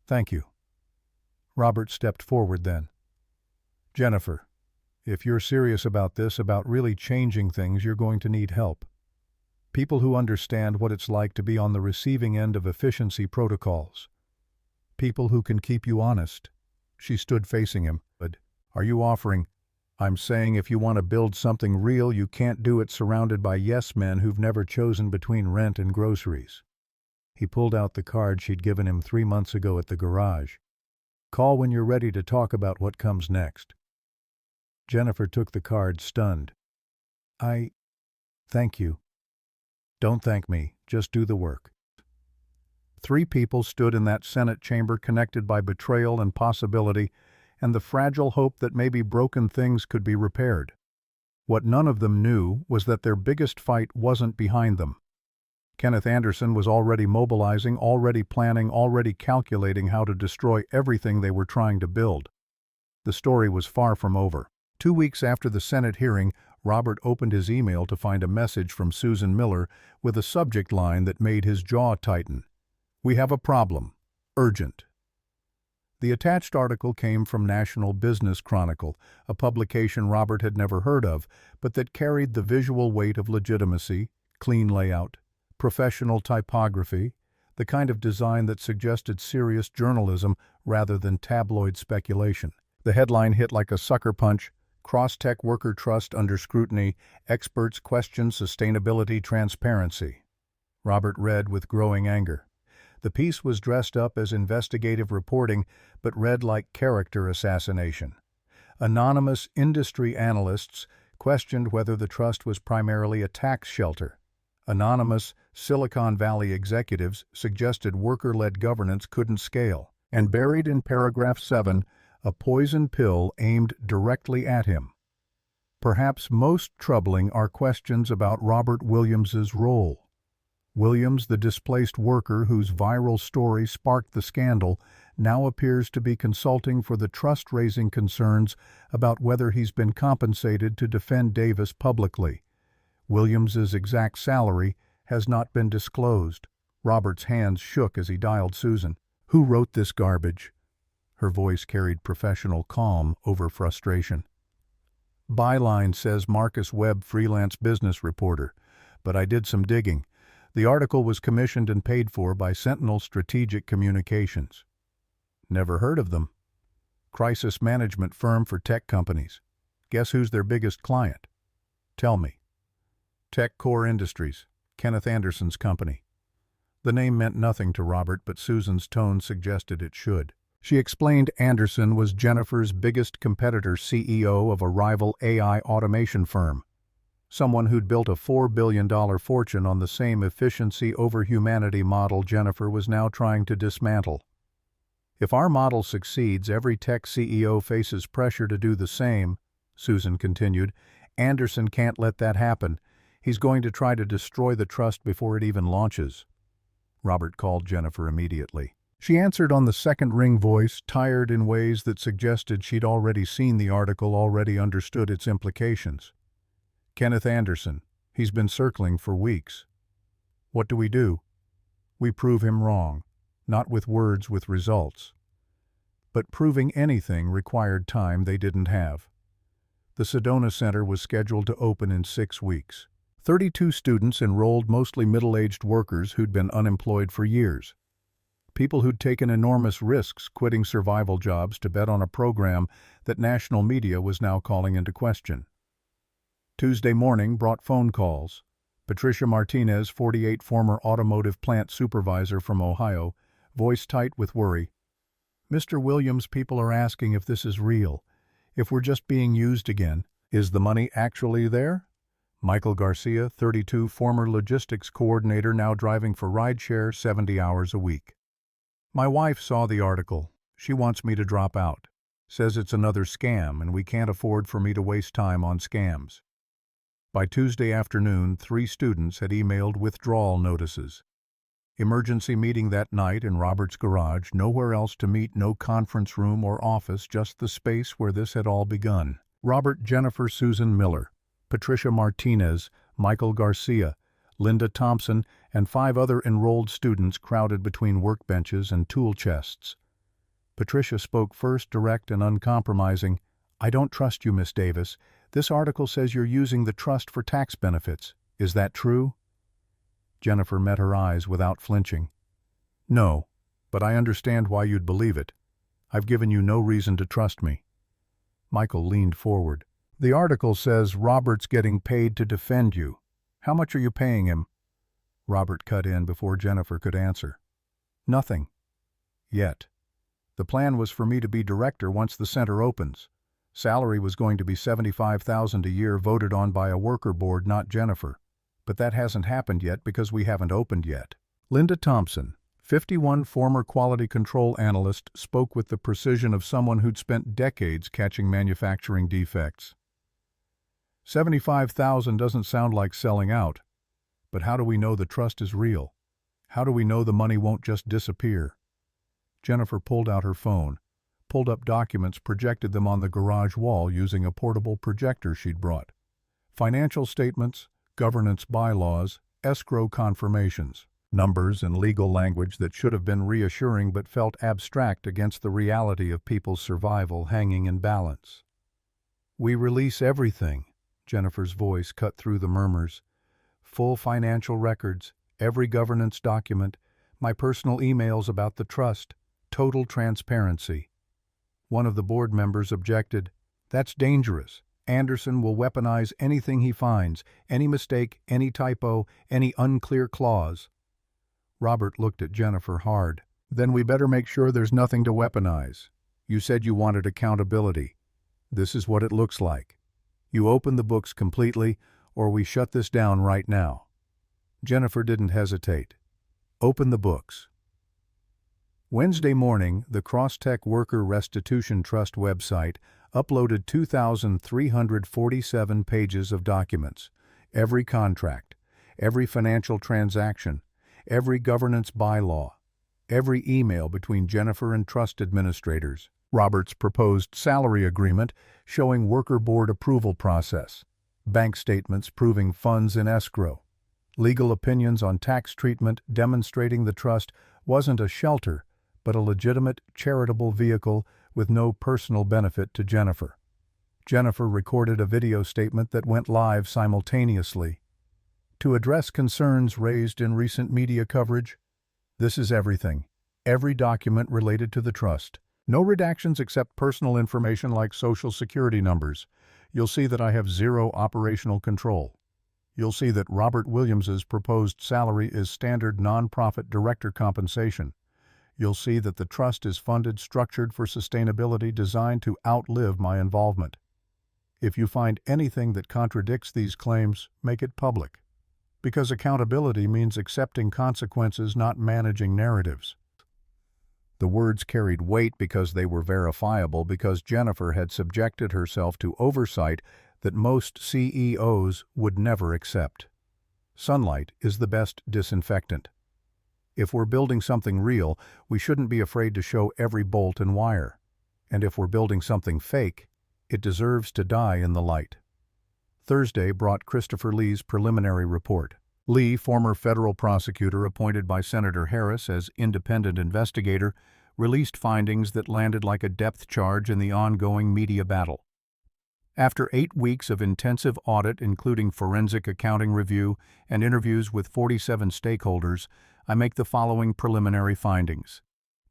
Thank you. Robert stepped forward then. Jennifer, if you're serious about this, about really changing things, you're going to need help. People who understand what it's like to be on the receiving end of efficiency protocols. People who can keep you honest. She stood facing him. But, are you offering? I'm saying if you want to build something real, you can't do it surrounded by yes men who've never chosen between rent and groceries. He pulled out the card she'd given him 3 months ago at the garage. Call when you're ready to talk about what comes next. Jennifer took the card, stunned. Thank you. Don't thank me, just do the work. 3 people stood in that Senate chamber connected by betrayal and possibility, and the fragile hope that maybe broken things could be repaired. What none of them knew was that their biggest fight wasn't behind them. Kenneth Anderson was already mobilizing, already planning, already calculating how to destroy everything they were trying to build. The story was far from over. 2 weeks after the Senate hearing, Robert opened his email to find a message from Susan Miller with a subject line that made his jaw tighten. We have a problem. Urgent. The attached article came from National Business Chronicle, a publication Robert had never heard of, but that carried the visual weight of legitimacy, clean layout, professional typography, the kind of design that suggested serious journalism rather than tabloid speculation. The headline hit like a sucker punch: Cross-Tech Worker Trust Under Scrutiny, Experts Question Sustainability Transparency. Robert read with growing anger. The piece was dressed up as investigative reporting, but read like character assassination. Anonymous industry analysts questioned whether the trust was primarily a tax shelter. Anonymous Silicon Valley executives suggested worker-led governance couldn't scale. And buried in paragraph 7, a poison pill aimed directly at him. Perhaps most troubling are questions about Robert Williams's role. Williams, the displaced worker whose viral story sparked the scandal, now appears to be consulting for the trust-raising concerns about whether he's been compensated to defend Davis publicly. Williams's exact salary has not been disclosed. Robert's hands shook as he dialed Susan. Who wrote this garbage? Her voice carried professional calm over frustration. Byline says Marcus Webb, freelance business reporter, but I did some digging. The article was commissioned and paid for by Sentinel Strategic Communications. Never heard of them. Crisis management firm for tech companies. Guess who's their biggest client? Tell me. Tech Core Industries, Kenneth Anderson's company. The name meant nothing to Robert, but Susan's tone suggested it should. She explained Anderson was Jennifer's biggest competitor, CEO of a rival AI automation firm. Someone who'd built a $4 billion fortune on the same efficiency over humanity model Jennifer was now trying to dismantle. If our model succeeds, every tech CEO faces pressure to do the same, Susan continued. Anderson can't let that happen. He's going to try to destroy the trust before it even launches. Robert called Jennifer immediately. She answered on the second ring voice, tired in ways that suggested she'd already seen the article, already understood its implications. Kenneth Anderson. He's been circling for weeks. What do? We prove him wrong, not with words, with results. But proving anything required time they didn't have. The Sedona Center was scheduled to open in 6 weeks. 32 students enrolled, mostly middle-aged workers who'd been unemployed for years. People who'd taken enormous risks quitting survival jobs to bet on a program that national media was now calling into question. Tuesday morning brought phone calls. Patricia Martinez, 48, former automotive plant supervisor from Ohio, voice tight with worry. Mr. Williams, people are asking if this is real, if we're just being used again. Is the money actually there? Michael Garcia, 32, former logistics coordinator, now driving for rideshare 70 hours a week. My wife saw the article. She wants me to drop out. Says it's another scam and we can't afford for me to waste time on scams. By Tuesday afternoon, 3 students had emailed withdrawal notices. Emergency meeting that night in Robert's garage, nowhere else to meet, no conference room or office, just the space where this had all begun. Robert, Jennifer, Susan Miller, Patricia Martinez, Michael Garcia, Linda Thompson, and 5 other enrolled students crowded between workbenches and tool chests. Patricia spoke first, direct and uncompromising. I don't trust you, Miss Davis. This article says you're using the trust for tax benefits. Is that true? Jennifer met her eyes without flinching. No, but I understand why you'd believe it. I've given you no reason to trust me. Michael leaned forward. The article says Robert's getting paid to defend you. How much are you paying him? Robert cut in before Jennifer could answer. Nothing. Yet. The plan was for me to be director once the center opens. Salary was going to be $75,000 a year voted on by a worker board, not Jennifer. But that hasn't happened yet because we haven't opened yet. Linda Thompson, 51 former quality control analyst, spoke with the precision of someone who'd spent decades catching manufacturing defects. $75,000 doesn't sound like selling out. But how do we know the trust is real? How do we know the money won't just disappear? Jennifer pulled out her phone, pulled up documents, projected them on the garage wall using a portable projector she'd brought. Financial statements, governance bylaws, escrow confirmations, numbers and legal language that should have been reassuring but felt abstract against the reality of people's survival hanging in balance. We release everything, Jennifer's voice cut through the murmurs. Full financial records, every governance document, my personal emails about the trust, total transparency. One of the board members objected. That's dangerous. Anderson will weaponize anything he finds, any mistake, any typo, any unclear clause. Robert looked at Jennifer hard. Then we better make sure there's nothing to weaponize. You said you wanted accountability. This is what it looks like. You open the books completely, or we shut this down right now. Jennifer didn't hesitate. Open the books. Wednesday morning, the Crosstech Worker Restitution Trust website uploaded 2,347 pages of documents, every contract, every financial transaction, every governance bylaw, every email between Jennifer and trust administrators, Robert's proposed salary agreement showing worker board approval process, bank statements proving funds in escrow, legal opinions on tax treatment demonstrating the trust wasn't a shelter, but a legitimate charitable vehicle with no personal benefit to Jennifer. Jennifer recorded a video statement that went live simultaneously. To address concerns raised in recent media coverage, this is everything, every document related to the trust. No redactions except personal information like social security numbers. You'll see that I have zero operational control. You'll see that Robert Williams's proposed salary is standard nonprofit director compensation. You'll see that the trust is funded, structured for sustainability, designed to outlive my involvement. If you find anything that contradicts these claims, make it public. Because accountability means accepting consequences, not managing narratives. The words carried weight because they were verifiable, because Jennifer had subjected herself to oversight that most CEOs would never accept. Sunlight is the best disinfectant. If we're building something real, we shouldn't be afraid to show every bolt and wire. And if we're building something fake, it deserves to die in the light. Thursday brought Christopher Lee's preliminary report. Lee, former federal prosecutor appointed by Senator Harris as independent investigator, released findings that landed like a depth charge in the ongoing media battle. After 8 weeks of intensive audit, including forensic accounting review and interviews with 47 stakeholders, I make the following preliminary findings.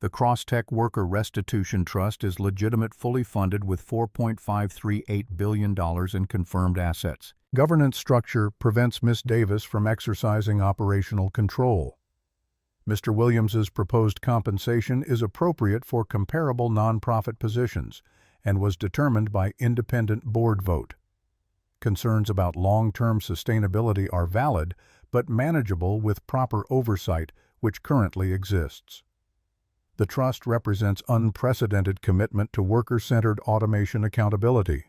The Crosstech Worker Restitution Trust is legitimate, fully funded with $4.538 billion in confirmed assets. Governance structure prevents Ms. Davis from exercising operational control. Mr. Williams's proposed compensation is appropriate for comparable nonprofit positions and was determined by independent board vote. Concerns about long-term sustainability are valid, but manageable with proper oversight, which currently exists. The trust represents unprecedented commitment to worker-centered automation accountability.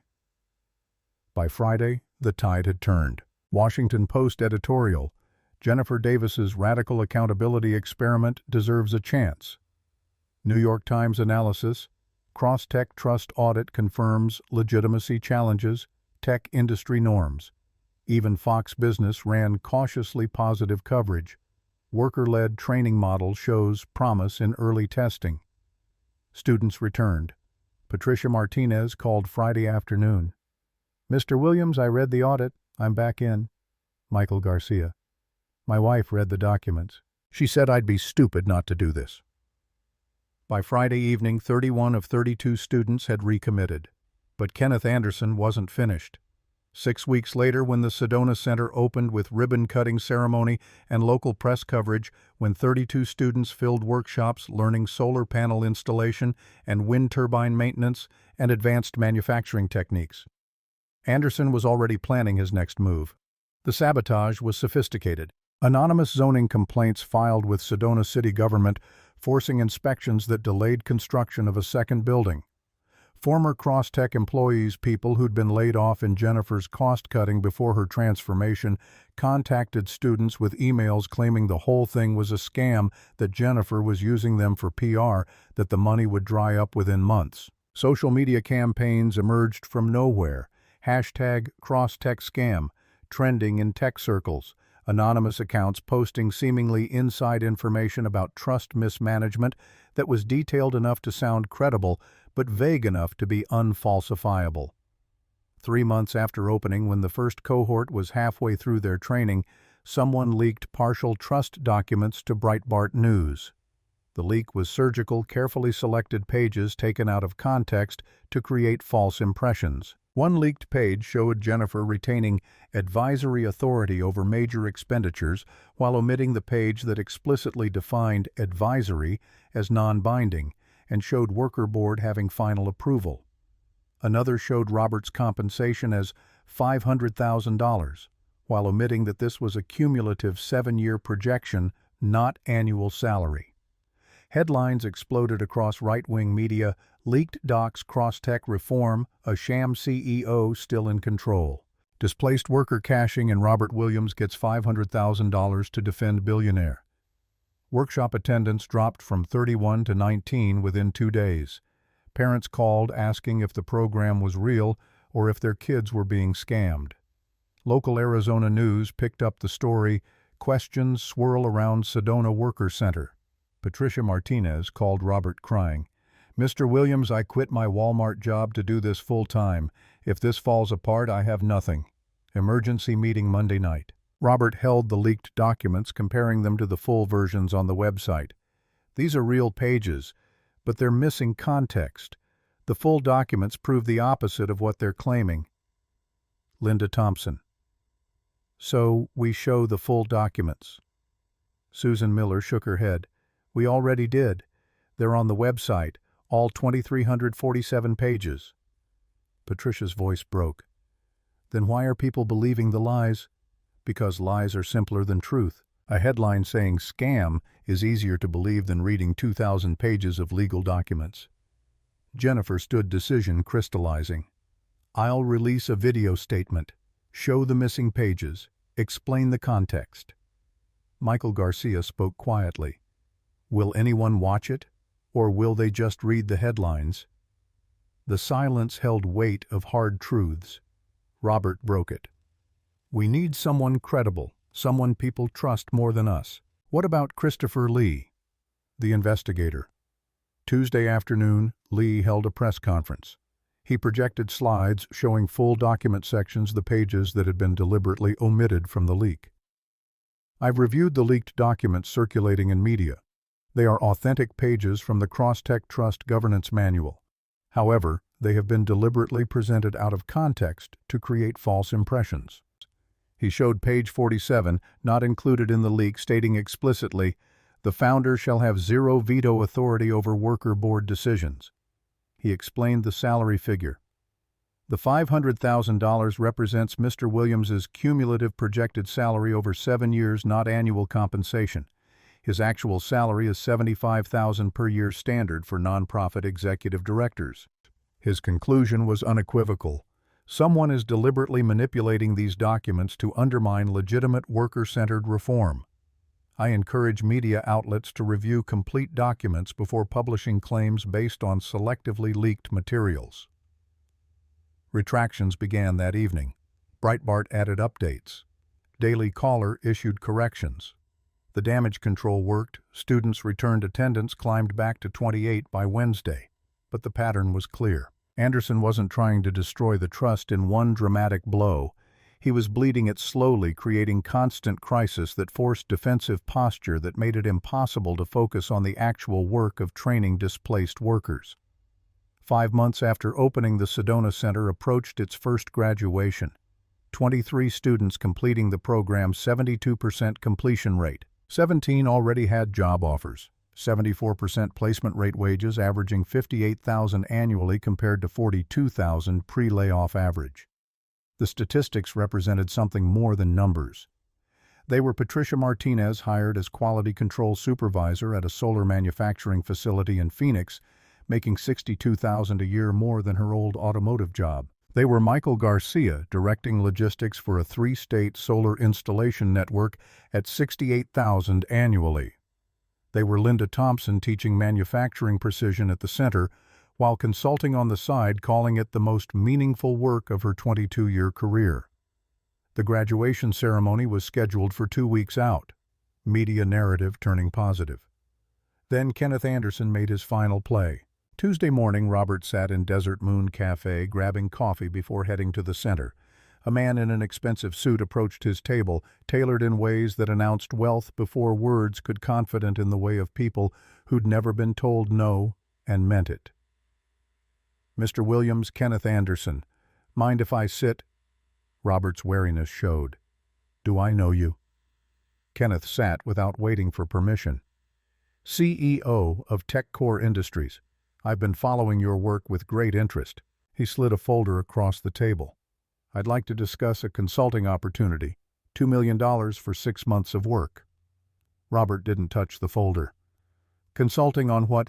By Friday, the tide had turned. Washington Post editorial, Jennifer Davis's radical accountability experiment deserves a chance. New York Times analysis, Crosstech Trust audit confirms legitimacy challenges tech industry norms. Even Fox Business ran cautiously positive coverage. Worker-led training model shows promise in early testing. Students returned. Patricia Martinez called Friday afternoon. Mr. Williams, I read the audit. I'm back in. Michael Garcia. My wife read the documents. She said I'd be stupid not to do this. By Friday evening, 31 of 32 students had recommitted. But Kenneth Anderson wasn't finished. 6 weeks later, when the Sedona Center opened with ribbon-cutting ceremony and local press coverage, when 32 students filled workshops learning solar panel installation and wind turbine maintenance and advanced manufacturing techniques, Anderson was already planning his next move. The sabotage was sophisticated. Anonymous zoning complaints filed with Sedona city government, forcing inspections that delayed construction of a second building. Former Crosstech employees, people who'd been laid off in Jennifer's cost-cutting before her transformation, contacted students with emails claiming the whole thing was a scam, that Jennifer was using them for PR, that the money would dry up within months. Social media campaigns emerged from nowhere. #CrosstechScam, trending in tech circles. Anonymous accounts posting seemingly inside information about trust mismanagement that was detailed enough to sound credible, but vague enough to be unfalsifiable. 3 months after opening, when the first cohort was halfway through their training, someone leaked partial trust documents to Breitbart News. The leak was surgical, carefully selected pages taken out of context to create false impressions. One leaked page showed Jennifer retaining advisory authority over major expenditures while omitting the page that explicitly defined advisory as non-binding and showed Worker Board having final approval. Another showed Robert's compensation as $500,000, while omitting that this was a cumulative 7-year projection, not annual salary. Headlines exploded across right-wing media: leaked docs, Crosstech reform, a sham CEO still in control. Displaced worker cashing, and Robert Williams gets $500,000 to defend Billionaire. Workshop attendance dropped from 31 to 19 within 2 days. Parents called asking if the program was real or if their kids were being scammed. Local Arizona news picked up the story. Questions swirl around Sedona Worker Center. Patricia Martinez called Robert crying, "Mr. Williams, I quit my Walmart job to do this full-time. If this falls apart, I have nothing." Emergency meeting Monday night. Robert held the leaked documents, comparing them to the full versions on the website. These are real pages, but they're missing context. The full documents prove the opposite of what they're claiming. Linda Thompson. "So, we show the full documents." Susan Miller shook her head. "We already did. They're on the website, all 2,347 pages. Patricia's voice broke. "Then why are people believing the lies?" "Because lies are simpler than truth. A headline saying scam is easier to believe than reading 2,000 pages of legal documents." Jennifer stood, decision crystallizing. "I'll release a video statement. Show the missing pages. Explain the context." Michael Garcia spoke quietly. "Will anyone watch it? Or will they just read the headlines?" The silence held weight of hard truths. Robert broke it. "We need someone credible, someone people trust more than us. What about Christopher Lee?" The investigator. Tuesday afternoon, Lee held a press conference. He projected slides showing full document sections, the pages that had been deliberately omitted from the leak. "I've reviewed the leaked documents circulating in media. They are authentic pages from the Crosstech Trust Governance Manual. However, they have been deliberately presented out of context to create false impressions." He showed page 47, not included in the leak, stating explicitly, "The founder shall have zero veto authority over worker board decisions." He explained the salary figure. "The $500,000 represents Mr. Williams's cumulative projected salary over 7 years, not annual compensation. His actual salary is $75,000 per year, standard for nonprofit executive directors." His conclusion was unequivocal. Someone is deliberately manipulating these documents to undermine legitimate worker-centered reform. I encourage media outlets to review complete documents before publishing claims based on selectively leaked materials. Retractions began that evening. Breitbart added updates. Daily Caller issued corrections. The damage control worked. Students' returned attendance climbed back to 28 by Wednesday. But the pattern was clear. Anderson wasn't trying to destroy the trust in one dramatic blow. He was bleeding it slowly, creating constant crisis that forced defensive posture that made it impossible to focus on the actual work of training displaced workers. 5 months after opening, the Sedona Center approached its first graduation. 23 students completing the program's 72% completion rate. 17 already had job offers. 74% placement rate, wages averaging $58,000 annually compared to $42,000 pre-layoff average. The statistics represented something more than numbers. They were Patricia Martinez, hired as quality control supervisor at a solar manufacturing facility in Phoenix, making $62,000 a year more than her old automotive job. They were Michael Garcia, directing logistics for a 3-state solar installation network at $68,000 annually. They were Linda Thompson, teaching manufacturing precision at the center, while consulting on the side, calling it the most meaningful work of her 22-year career. The graduation ceremony was scheduled for 2 weeks out, media narrative turning positive. Then Kenneth Anderson made his final play. Tuesday morning, Robert sat in Desert Moon Cafe, grabbing coffee before heading to the center. A man in an expensive suit approached his table, tailored in ways that announced wealth before words could, confident in the way of people who'd never been told no and meant it. "Mr. Williams, Kenneth Anderson. Mind if I sit?" Robert's wariness showed. "Do I know you?" Kenneth sat without waiting for permission. "CEO of TechCore Industries. I've been following your work with great interest." He slid a folder across the table. "I'd like to discuss a consulting opportunity. $2 million for 6 months of work." Robert didn't touch the folder. "Consulting on what?"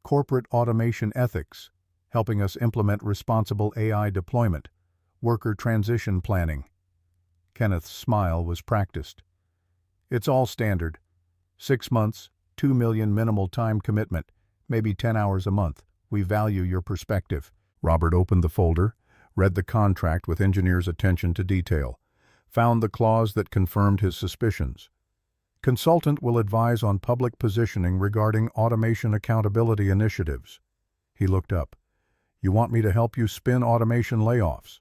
"Corporate automation ethics, helping us implement responsible AI deployment, worker transition planning." Kenneth's smile was practiced. "It's all standard. 6 months, $2 million minimal time commitment, maybe 10 hours a month. We value your perspective." Robert opened the folder, read the contract with engineer's attention to detail, found the clause that confirmed his suspicions. "Consultant will advise on public positioning regarding automation accountability initiatives." He looked up. "You want me to help you spin automation layoffs?"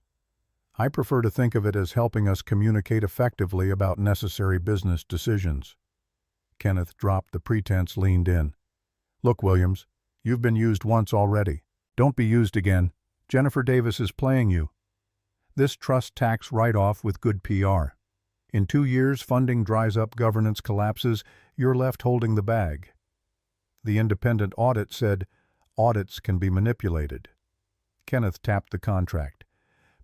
"I prefer to think of it as helping us communicate effectively about necessary business decisions." Kenneth dropped the pretense, leaned in. "Look, Williams, you've been used once already. Don't be used again. Jennifer Davis is playing you. This trust tax write-off with good PR. In 2 years, funding dries up, governance collapses, you're left holding the bag. The independent audit said, audits can be manipulated." Kenneth tapped the contract.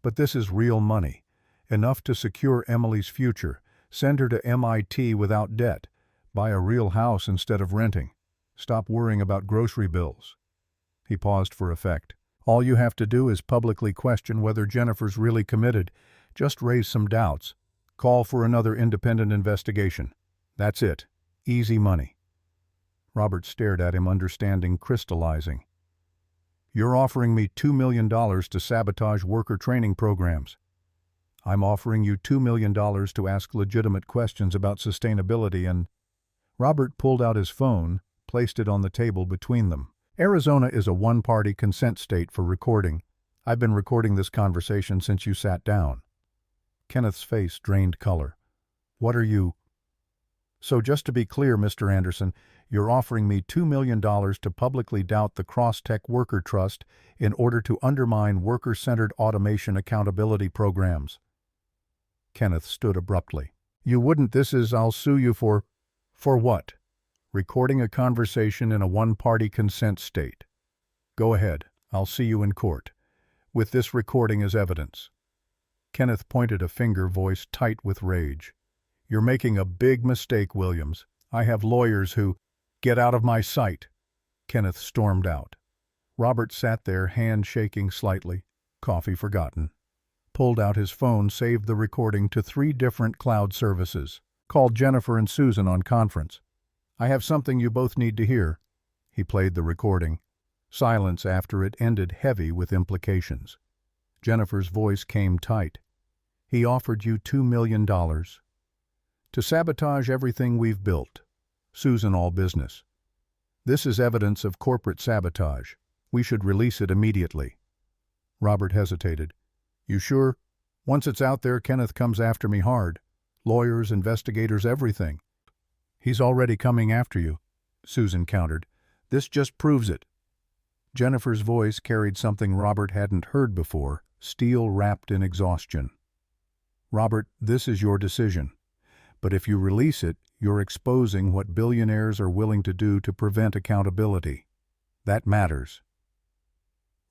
"But this is real money. Enough to secure Emily's future, send her to MIT without debt, buy a real house instead of renting. Stop worrying about grocery bills." He paused for effect. "All you have to do is publicly question whether Jennifer's really committed. Just raise some doubts. Call for another independent investigation. That's it. Easy money." Robert stared at him, understanding crystallizing. "You're offering me $2 million to sabotage worker training programs." "I'm offering you $2 million to ask legitimate questions about sustainability and—" Robert pulled out his phone, placed it on the table between them. "Arizona is a one-party consent state for recording. I've been recording this conversation since you sat down." Kenneth's face drained color. "What are you—" "So just to be clear, Mr. Anderson, you're offering me $2 million to publicly doubt the Cross-Tech Worker Trust in order to undermine worker-centered automation accountability programs." Kenneth stood abruptly. "You wouldn't. This is— I'll sue you for—" "For what?" "Recording a conversation in a one-party consent state." "Go ahead. I'll see you in court. With this recording as evidence." Kenneth pointed a finger, voice tight with rage. "You're making a big mistake, Williams. I have lawyers who—" "Get out of my sight!" Kenneth stormed out. Robert sat there, hand shaking slightly, coffee forgotten. Pulled out his phone, saved the recording to 3 different cloud services. Called Jennifer and Susan on conference. "I have something you both need to hear." He played the recording. Silence after it ended heavy with implications. Jennifer's voice came tight. "He offered you $2 million. To sabotage everything we've built. Susan, all business. This is evidence of corporate sabotage. We should release it immediately." Robert hesitated. "You sure?" Once it's out there, Kenneth comes after me hard. Lawyers, investigators, everything. He's already coming after you, Susan countered. This just proves it. Jennifer's voice carried something Robert hadn't heard before, steel wrapped in exhaustion. Robert, this is your decision. But if you release it, you're exposing what billionaires are willing to do to prevent accountability. That matters.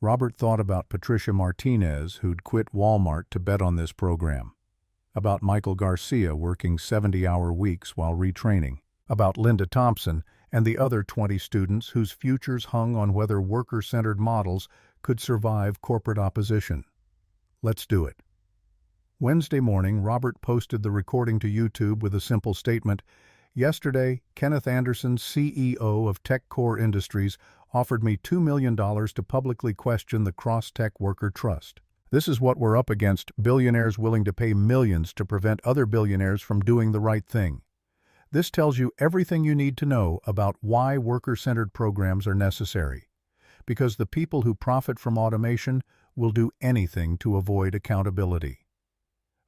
Robert thought about Patricia Martinez, who'd quit Walmart to bet on this program. About Michael Garcia working 70-hour weeks while retraining. About Linda Thompson and the other 20 students whose futures hung on whether worker-centered models could survive corporate opposition. Let's do it. Wednesday morning, Robert posted the recording to YouTube with a simple statement. Yesterday, Kenneth Anderson, CEO of TechCore Industries, offered me $2 million to publicly question the Cross-Tech Worker Trust. This is what we're up against, billionaires willing to pay millions to prevent other billionaires from doing the right thing. This tells you everything you need to know about why worker-centered programs are necessary. Because the people who profit from automation will do anything to avoid accountability.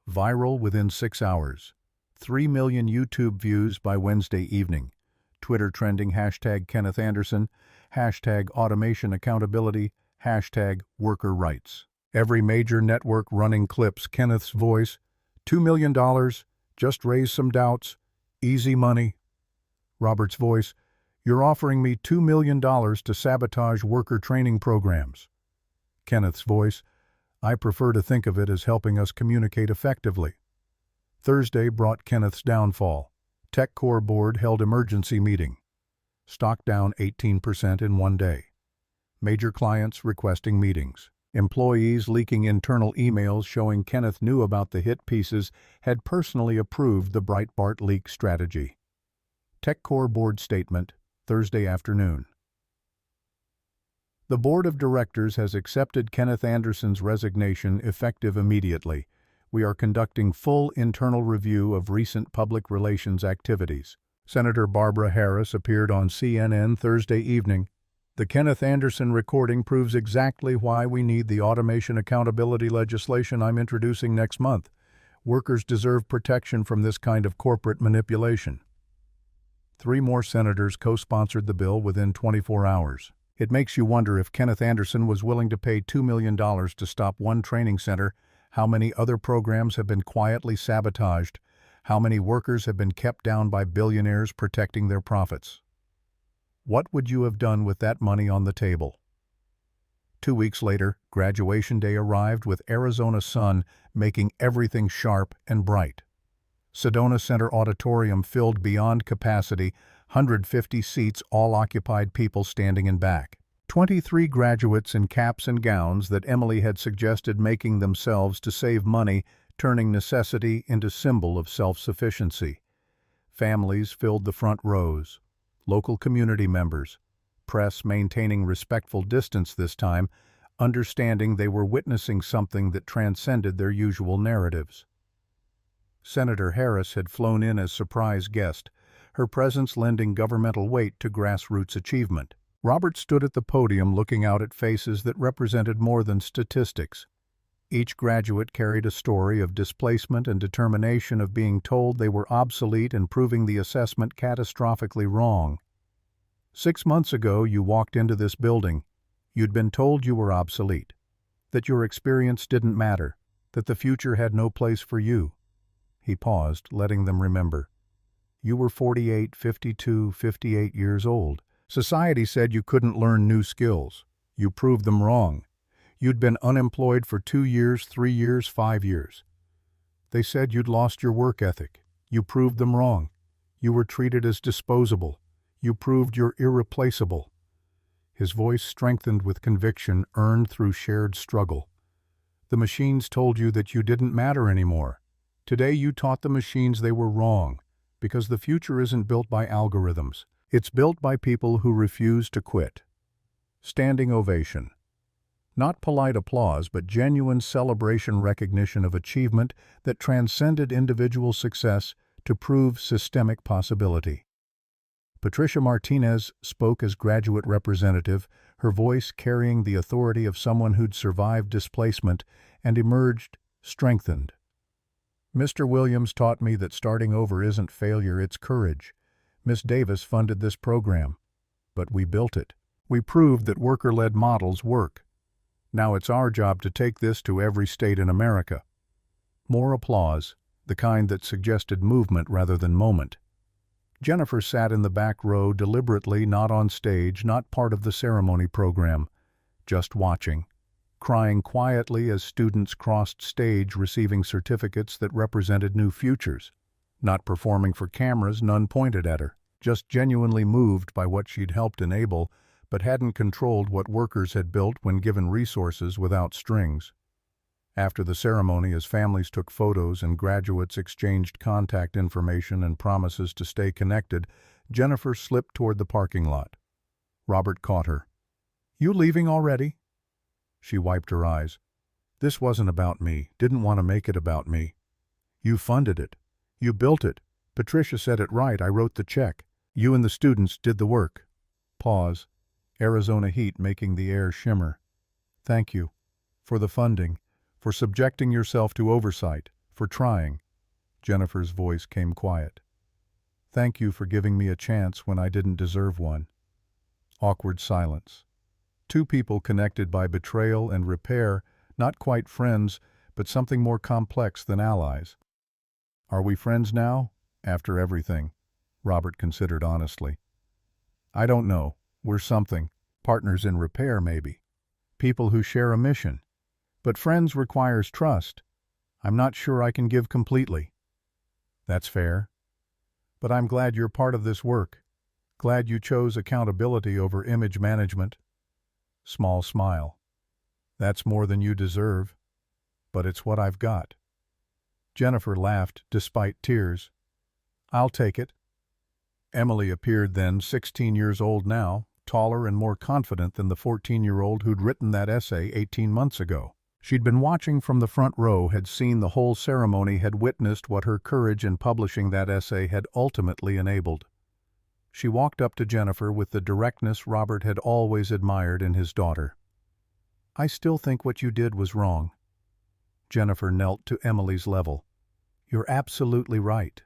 Viral within 6 hours. 3 million YouTube views by Wednesday evening. Twitter trending #Kenneth Anderson, #automation accountability, #worker rights. Every major network running clips Kenneth's voice. $2 million, just raise some doubts, easy money. Robert's voice, you're offering me $2 million to sabotage worker training programs. Kenneth's voice, I prefer to think of it as helping us communicate effectively. Thursday brought Kenneth's downfall. TechCore board held emergency meeting. Stock down 18% in one day. Major clients requesting meetings. Employees leaking internal emails showing Kenneth knew about the hit pieces, had personally approved the Breitbart leak strategy. TechCore board statement, Thursday afternoon. The board of directors has accepted Kenneth Anderson's resignation effective immediately. We are conducting full internal review of recent public relations activities. Senator Barbara Harris appeared on CNN Thursday evening. The Kenneth Anderson recording proves exactly why we need the automation accountability legislation I'm introducing next month. Workers deserve protection from this kind of corporate manipulation. 3 more senators co-sponsored the bill within 24 hours. It makes you wonder if Kenneth Anderson was willing to pay $2 million to stop one training center, how many other programs have been quietly sabotaged, how many workers have been kept down by billionaires protecting their profits. What would you have done with that money on the table? 2 weeks later, graduation day arrived with Arizona sun making everything sharp and bright. Sedona Center Auditorium filled beyond capacity, 150 seats, all occupied, people standing in back. 23 graduates in caps and gowns that Emily had suggested making themselves to save money, turning necessity into symbol of self-sufficiency. Families filled the front rows. Local community members. Press maintaining respectful distance this time, understanding they were witnessing something that transcended their usual narratives. Senator Harris had flown in as surprise guest, her presence lending governmental weight to grassroots achievement. Robert stood at the podium looking out at faces that represented more than statistics. Each graduate carried a story of displacement and determination of being told they were obsolete and proving the assessment catastrophically wrong. 6 months ago, you walked into this building. You'd been told you were obsolete, that your experience didn't matter, that the future had no place for you. He paused, letting them remember. You were 48, 52, 58 years old. Society said you couldn't learn new skills. You proved them wrong. You'd been unemployed for 2 years, 3 years, 5 years. They said you'd lost your work ethic. You proved them wrong. You were treated as disposable. You proved you're irreplaceable. His voice strengthened with conviction earned through shared struggle. The machines told you that you didn't matter anymore. Today you taught the machines they were wrong, because the future isn't built by algorithms. It's built by people who refuse to quit. Standing ovation. Not polite applause, but genuine celebration, recognition of achievement that transcended individual success to prove systemic possibility. Patricia Martinez spoke as graduate representative, her voice carrying the authority of someone who'd survived displacement and emerged strengthened. Mr. Williams taught me that starting over isn't failure, it's courage. Miss Davis funded this program, but we built it. We proved that worker-led models work. Now it's our job to take this to every state in America. More applause, the kind that suggested movement rather than moment. Jennifer sat in the back row deliberately, not on stage, not part of the ceremony program, just watching, crying quietly as students crossed stage receiving certificates that represented new futures. Not performing for cameras, none pointed at her, just genuinely moved by what she'd helped enable, but hadn't controlled what workers had built when given resources without strings. After the ceremony, as families took photos and graduates exchanged contact information and promises to stay connected, Jennifer slipped toward the parking lot. Robert caught her. "You leaving already?" She wiped her eyes. "This wasn't about me, didn't want to make it about me. You funded it. You built it. Patricia said it right, I wrote the check. You and the students did the work." Pause. Arizona heat making the air shimmer. "Thank you. For the funding. For subjecting yourself to oversight. For trying." Jennifer's voice came quiet. "Thank you for giving me a chance when I didn't deserve one." Awkward silence. Two people connected by betrayal and repair, not quite friends, but something more complex than allies. "Are we friends now, after everything?" Robert considered honestly. "I don't know. We're something. Partners in repair, maybe. People who share a mission. But friends requires trust. I'm not sure I can give completely." "That's fair. But I'm glad you're part of this work. Glad you chose accountability over image management." Small smile. "That's more than you deserve. But it's what I've got." Jennifer laughed despite tears. "I'll take it." Emily appeared then, 16 years old now, taller and more confident than the 14-year-old who'd written that essay 18 months ago. She'd been watching from the front row, had seen the whole ceremony, had witnessed what her courage in publishing that essay had ultimately enabled. She walked up to Jennifer with the directness Robert had always admired in his daughter. "I still think what you did was wrong." Jennifer knelt to Emily's level. "You're absolutely right.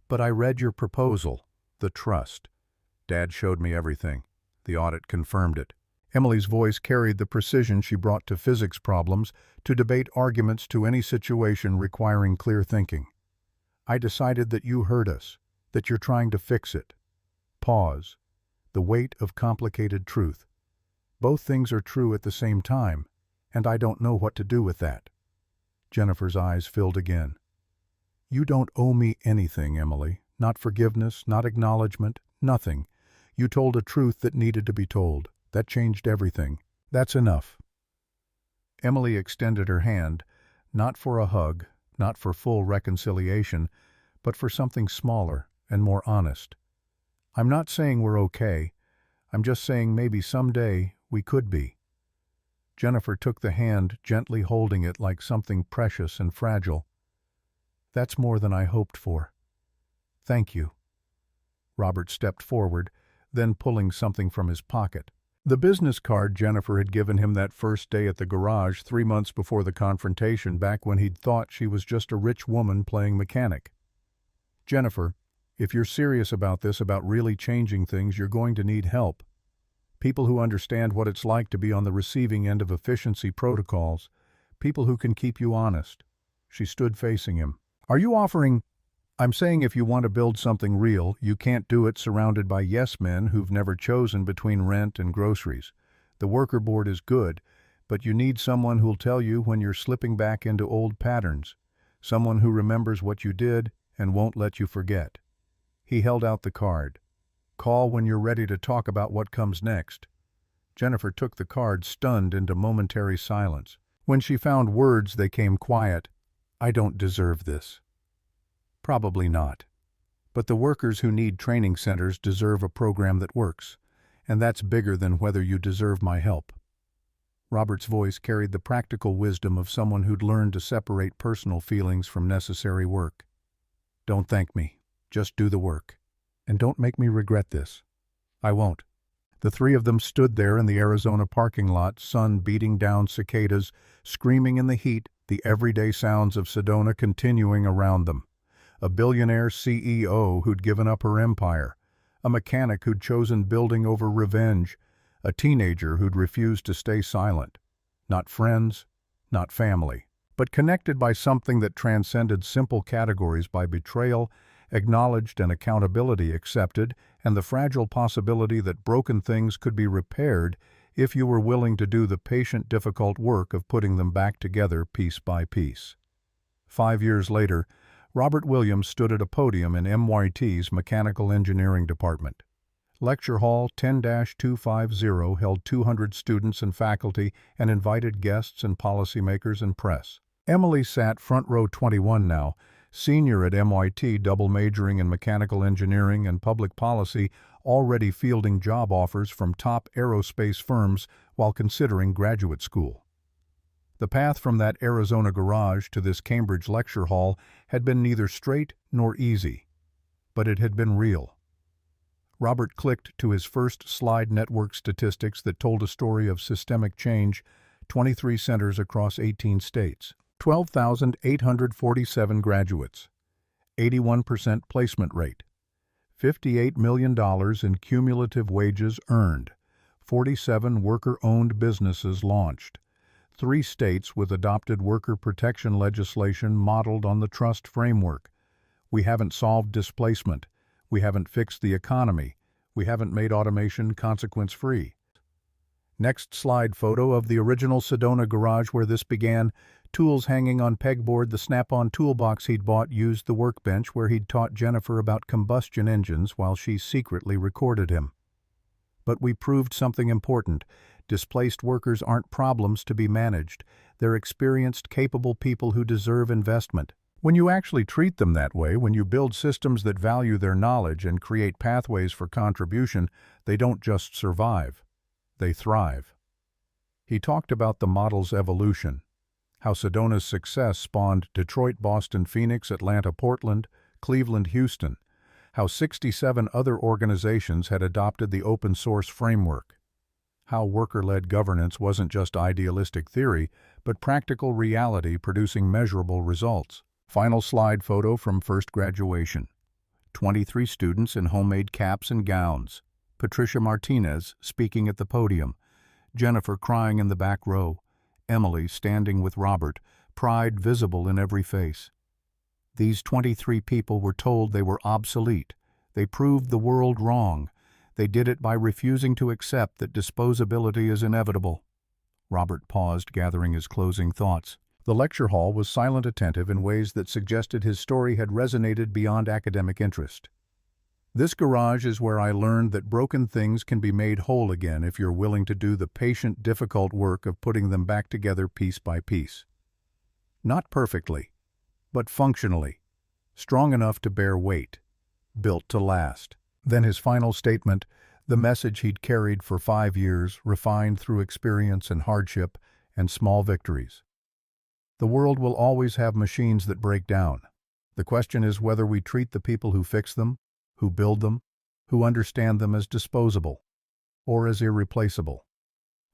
But I read your proposal, the trust. Dad showed me everything. The audit confirmed it." Emily's voice carried the precision she brought to physics problems, to debate arguments, to any situation requiring clear thinking. "I decided that you heard us, that you're trying to fix it." Pause. The weight of complicated truth. Both things are true at the same time, and I don't know what to do with that. Jennifer's eyes filled again. "You don't owe me anything, Emily. Not forgiveness, not acknowledgement, nothing. You told a truth that needed to be told. That changed everything. That's enough." Emily extended her hand, not for a hug, not for full reconciliation, but for something smaller and more honest. "I'm not saying we're okay. I'm just saying maybe someday we could be." Jennifer took the hand, gently holding it like something precious and fragile. "That's more than I hoped for. Thank you." Robert stepped forward, then pulling something from his pocket. The business card Jennifer had given him that first day at the garage 3 months before the confrontation, back when he'd thought she was just a rich woman playing mechanic. "Jennifer, if you're serious about this, about really changing things, you're going to need help. People who understand what it's like to be on the receiving end of efficiency protocols. People who can keep you honest." She stood facing him. "Are you offering—" "I'm saying if you want to build something real, you can't do it surrounded by yes-men who've never chosen between rent and groceries. The worker board is good, but you need someone who'll tell you when you're slipping back into old patterns. Someone who remembers what you did and won't let you forget." He held out the card. "Call when you're ready to talk about what comes next." Jennifer took the card, stunned into momentary silence. When she found words, they came quiet. "I don't deserve this." Probably not. But the workers who need training centers deserve a program that works, and that's bigger than whether you deserve my help. Robert's voice carried the practical wisdom of someone who'd learned to separate personal feelings from necessary work. "Don't thank me. Just do the work. And don't make me regret this." "I won't." The three of them stood there in the Arizona parking lot, sun beating down cicadas, screaming in the heat, the everyday sounds of Sedona continuing around them. A billionaire CEO who'd given up her empire, a mechanic who'd chosen building over revenge, a teenager who'd refused to stay silent. Not friends, not family, but connected by something that transcended simple categories by betrayal, acknowledged and accountability accepted, and the fragile possibility that broken things could be repaired if you were willing to do the patient, difficult work of putting them back together piece by piece. 5 years later, Robert Williams stood at a podium in MIT's Mechanical Engineering Department. Lecture Hall 10-250 held 200 students and faculty and invited guests and policymakers and press. Emily sat front row 21 now, senior at MIT, double majoring in mechanical engineering and public policy, already fielding job offers from top aerospace firms while considering graduate school. The path from that Arizona garage to this Cambridge lecture hall had been neither straight nor easy, but it had been real. Robert clicked to his first slide network statistics that told a story of systemic change, 23 centers across 18 states, 12,847 graduates, 81% placement rate, $58 million in cumulative wages earned, 47 worker-owned businesses launched, 3 states with adopted worker protection legislation modeled on the trust framework. We haven't solved displacement. We haven't fixed the economy. We haven't made automation consequence-free. Next slide photo of the original Sedona garage where this began. Tools hanging on pegboard. The snap-on toolbox he'd bought used the workbench where he'd taught Jennifer about combustion engines while she secretly recorded him. But we proved something important. Displaced workers aren't problems to be managed. They're experienced, capable people who deserve investment. When you actually treat them that way, when you build systems that value their knowledge and create pathways for contribution, they don't just survive, they thrive. He talked about the model's evolution, how Sedona's success spawned Detroit, Boston, Phoenix, Atlanta, Portland, Cleveland, Houston, how 67 other organizations had adopted the open source framework, how worker-led governance wasn't just idealistic theory, but practical reality producing measurable results. Final slide photo from first graduation. 23 students in homemade caps and gowns. Patricia Martinez speaking at the podium. Jennifer crying in the back row. Emily standing with Robert, pride visible in every face. These 23 people were told they were obsolete. They proved the world wrong. They did it by refusing to accept that disposability is inevitable. Robert paused, gathering his closing thoughts. The lecture hall was silent, attentive in ways that suggested his story had resonated beyond academic interest. This garage is where I learned that broken things can be made whole again if you're willing to do the patient, difficult work of putting them back together piece by piece. Not perfectly, but functionally, strong enough to bear weight, built to last. Then his final statement, the message he'd carried for 5 years, refined through experience and hardship and small victories. The world will always have machines that break down. The question is whether we treat the people who fix them, who build them, who understand them as disposable, or as irreplaceable.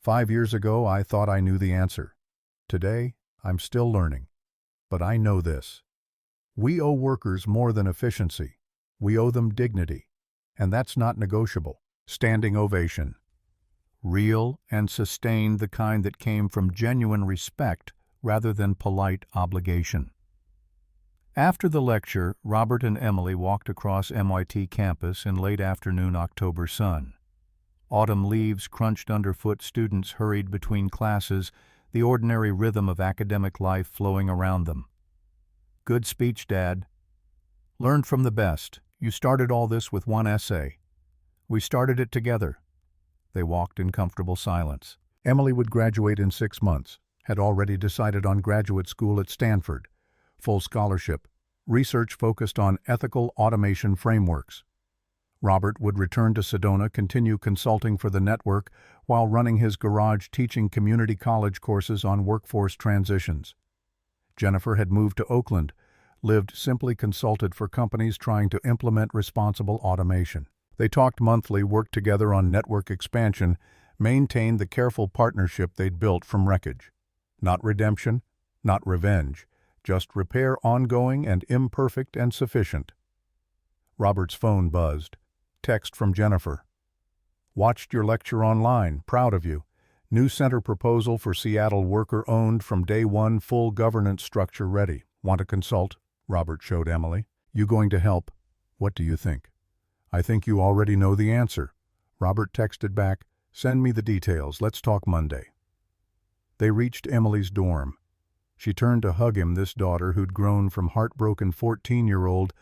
5 years ago, I thought I knew the answer. Today, I'm still learning. But I know this. We owe workers more than efficiency. We owe them dignity. And that's not negotiable. Standing ovation. Real and sustained, the kind that came from genuine respect rather than polite obligation. After the lecture, Robert and Emily walked across MIT campus in late afternoon October sun. Autumn leaves crunched underfoot, students hurried between classes, the ordinary rhythm of academic life flowing around them. Good speech, Dad. Learned from the best. You started all this with one essay. We started it together. They walked in comfortable silence. Emily would graduate in 6 months, had already decided on graduate school at Stanford, full scholarship, research focused on ethical automation frameworks. Robert would return to Sedona, continue consulting for the network while running his garage teaching community college courses on workforce transitions. Jennifer had moved to Oakland, lived simply, consulted for companies trying to implement responsible automation. They talked monthly, worked together on network expansion, maintained the careful partnership they'd built from wreckage. Not redemption, Not revenge, just repair ongoing and imperfect and sufficient. Robert's phone buzzed. Text from Jennifer. Watched your lecture online, proud of you. New center proposal for Seattle worker-owned from day one, full governance structure ready. Want to consult? Robert showed Emily. You going to help? What do you think? I think you already know the answer. Robert texted back, send me the details, let's talk Monday. They reached Emily's dorm. She turned to hug him, this daughter who'd grown from heartbroken 14-year-old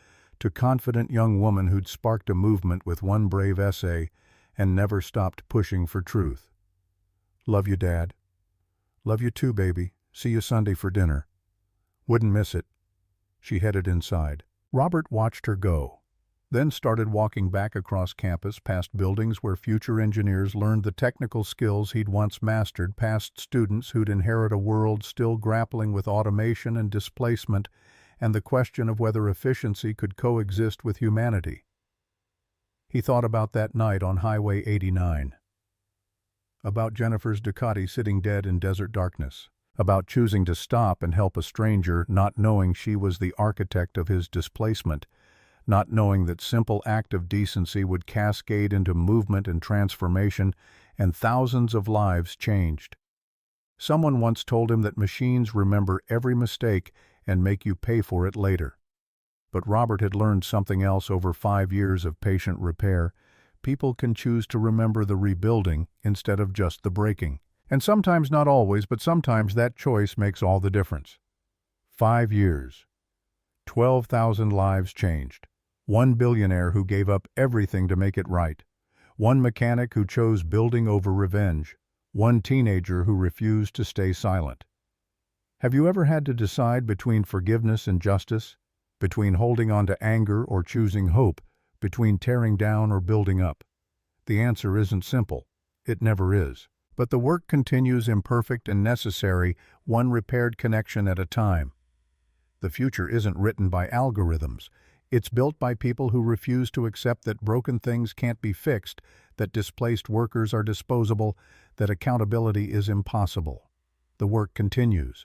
to confident young woman who'd sparked a movement with one brave essay and never stopped pushing for truth. Love you, Dad. Love you too, baby. See you Sunday for dinner. Wouldn't miss it. She headed inside. Robert watched her go, then started walking back across campus past buildings where future engineers learned the technical skills he'd once mastered, past students who'd inherit a world still grappling with automation and displacement and the question of whether efficiency could coexist with humanity. He thought about that night on Highway 89. About Jennifer's Ducati sitting dead in desert darkness. About choosing to stop and help a stranger, not knowing she was the architect of his displacement, not knowing that simple act of decency would cascade into movement and transformation, and thousands of lives changed. Someone once told him that machines remember every mistake and make you pay for it later. But Robert had learned something else over 5 years of patient repair. People can choose to remember the rebuilding instead of just the breaking. And sometimes, not always, but sometimes that choice makes all the difference. 5 years. 12,000 lives changed. One billionaire who gave up everything to make it right. One mechanic who chose building over revenge. One teenager who refused to stay silent. Have you ever had to decide between forgiveness and justice? Between holding on to anger or choosing hope? Between tearing down or building up? The answer isn't simple. It never is. But the work continues, imperfect and necessary, one repaired connection at a time. The future isn't written by algorithms. It's built by people who refuse to accept that broken things can't be fixed, that displaced workers are disposable, that accountability is impossible. The work continues.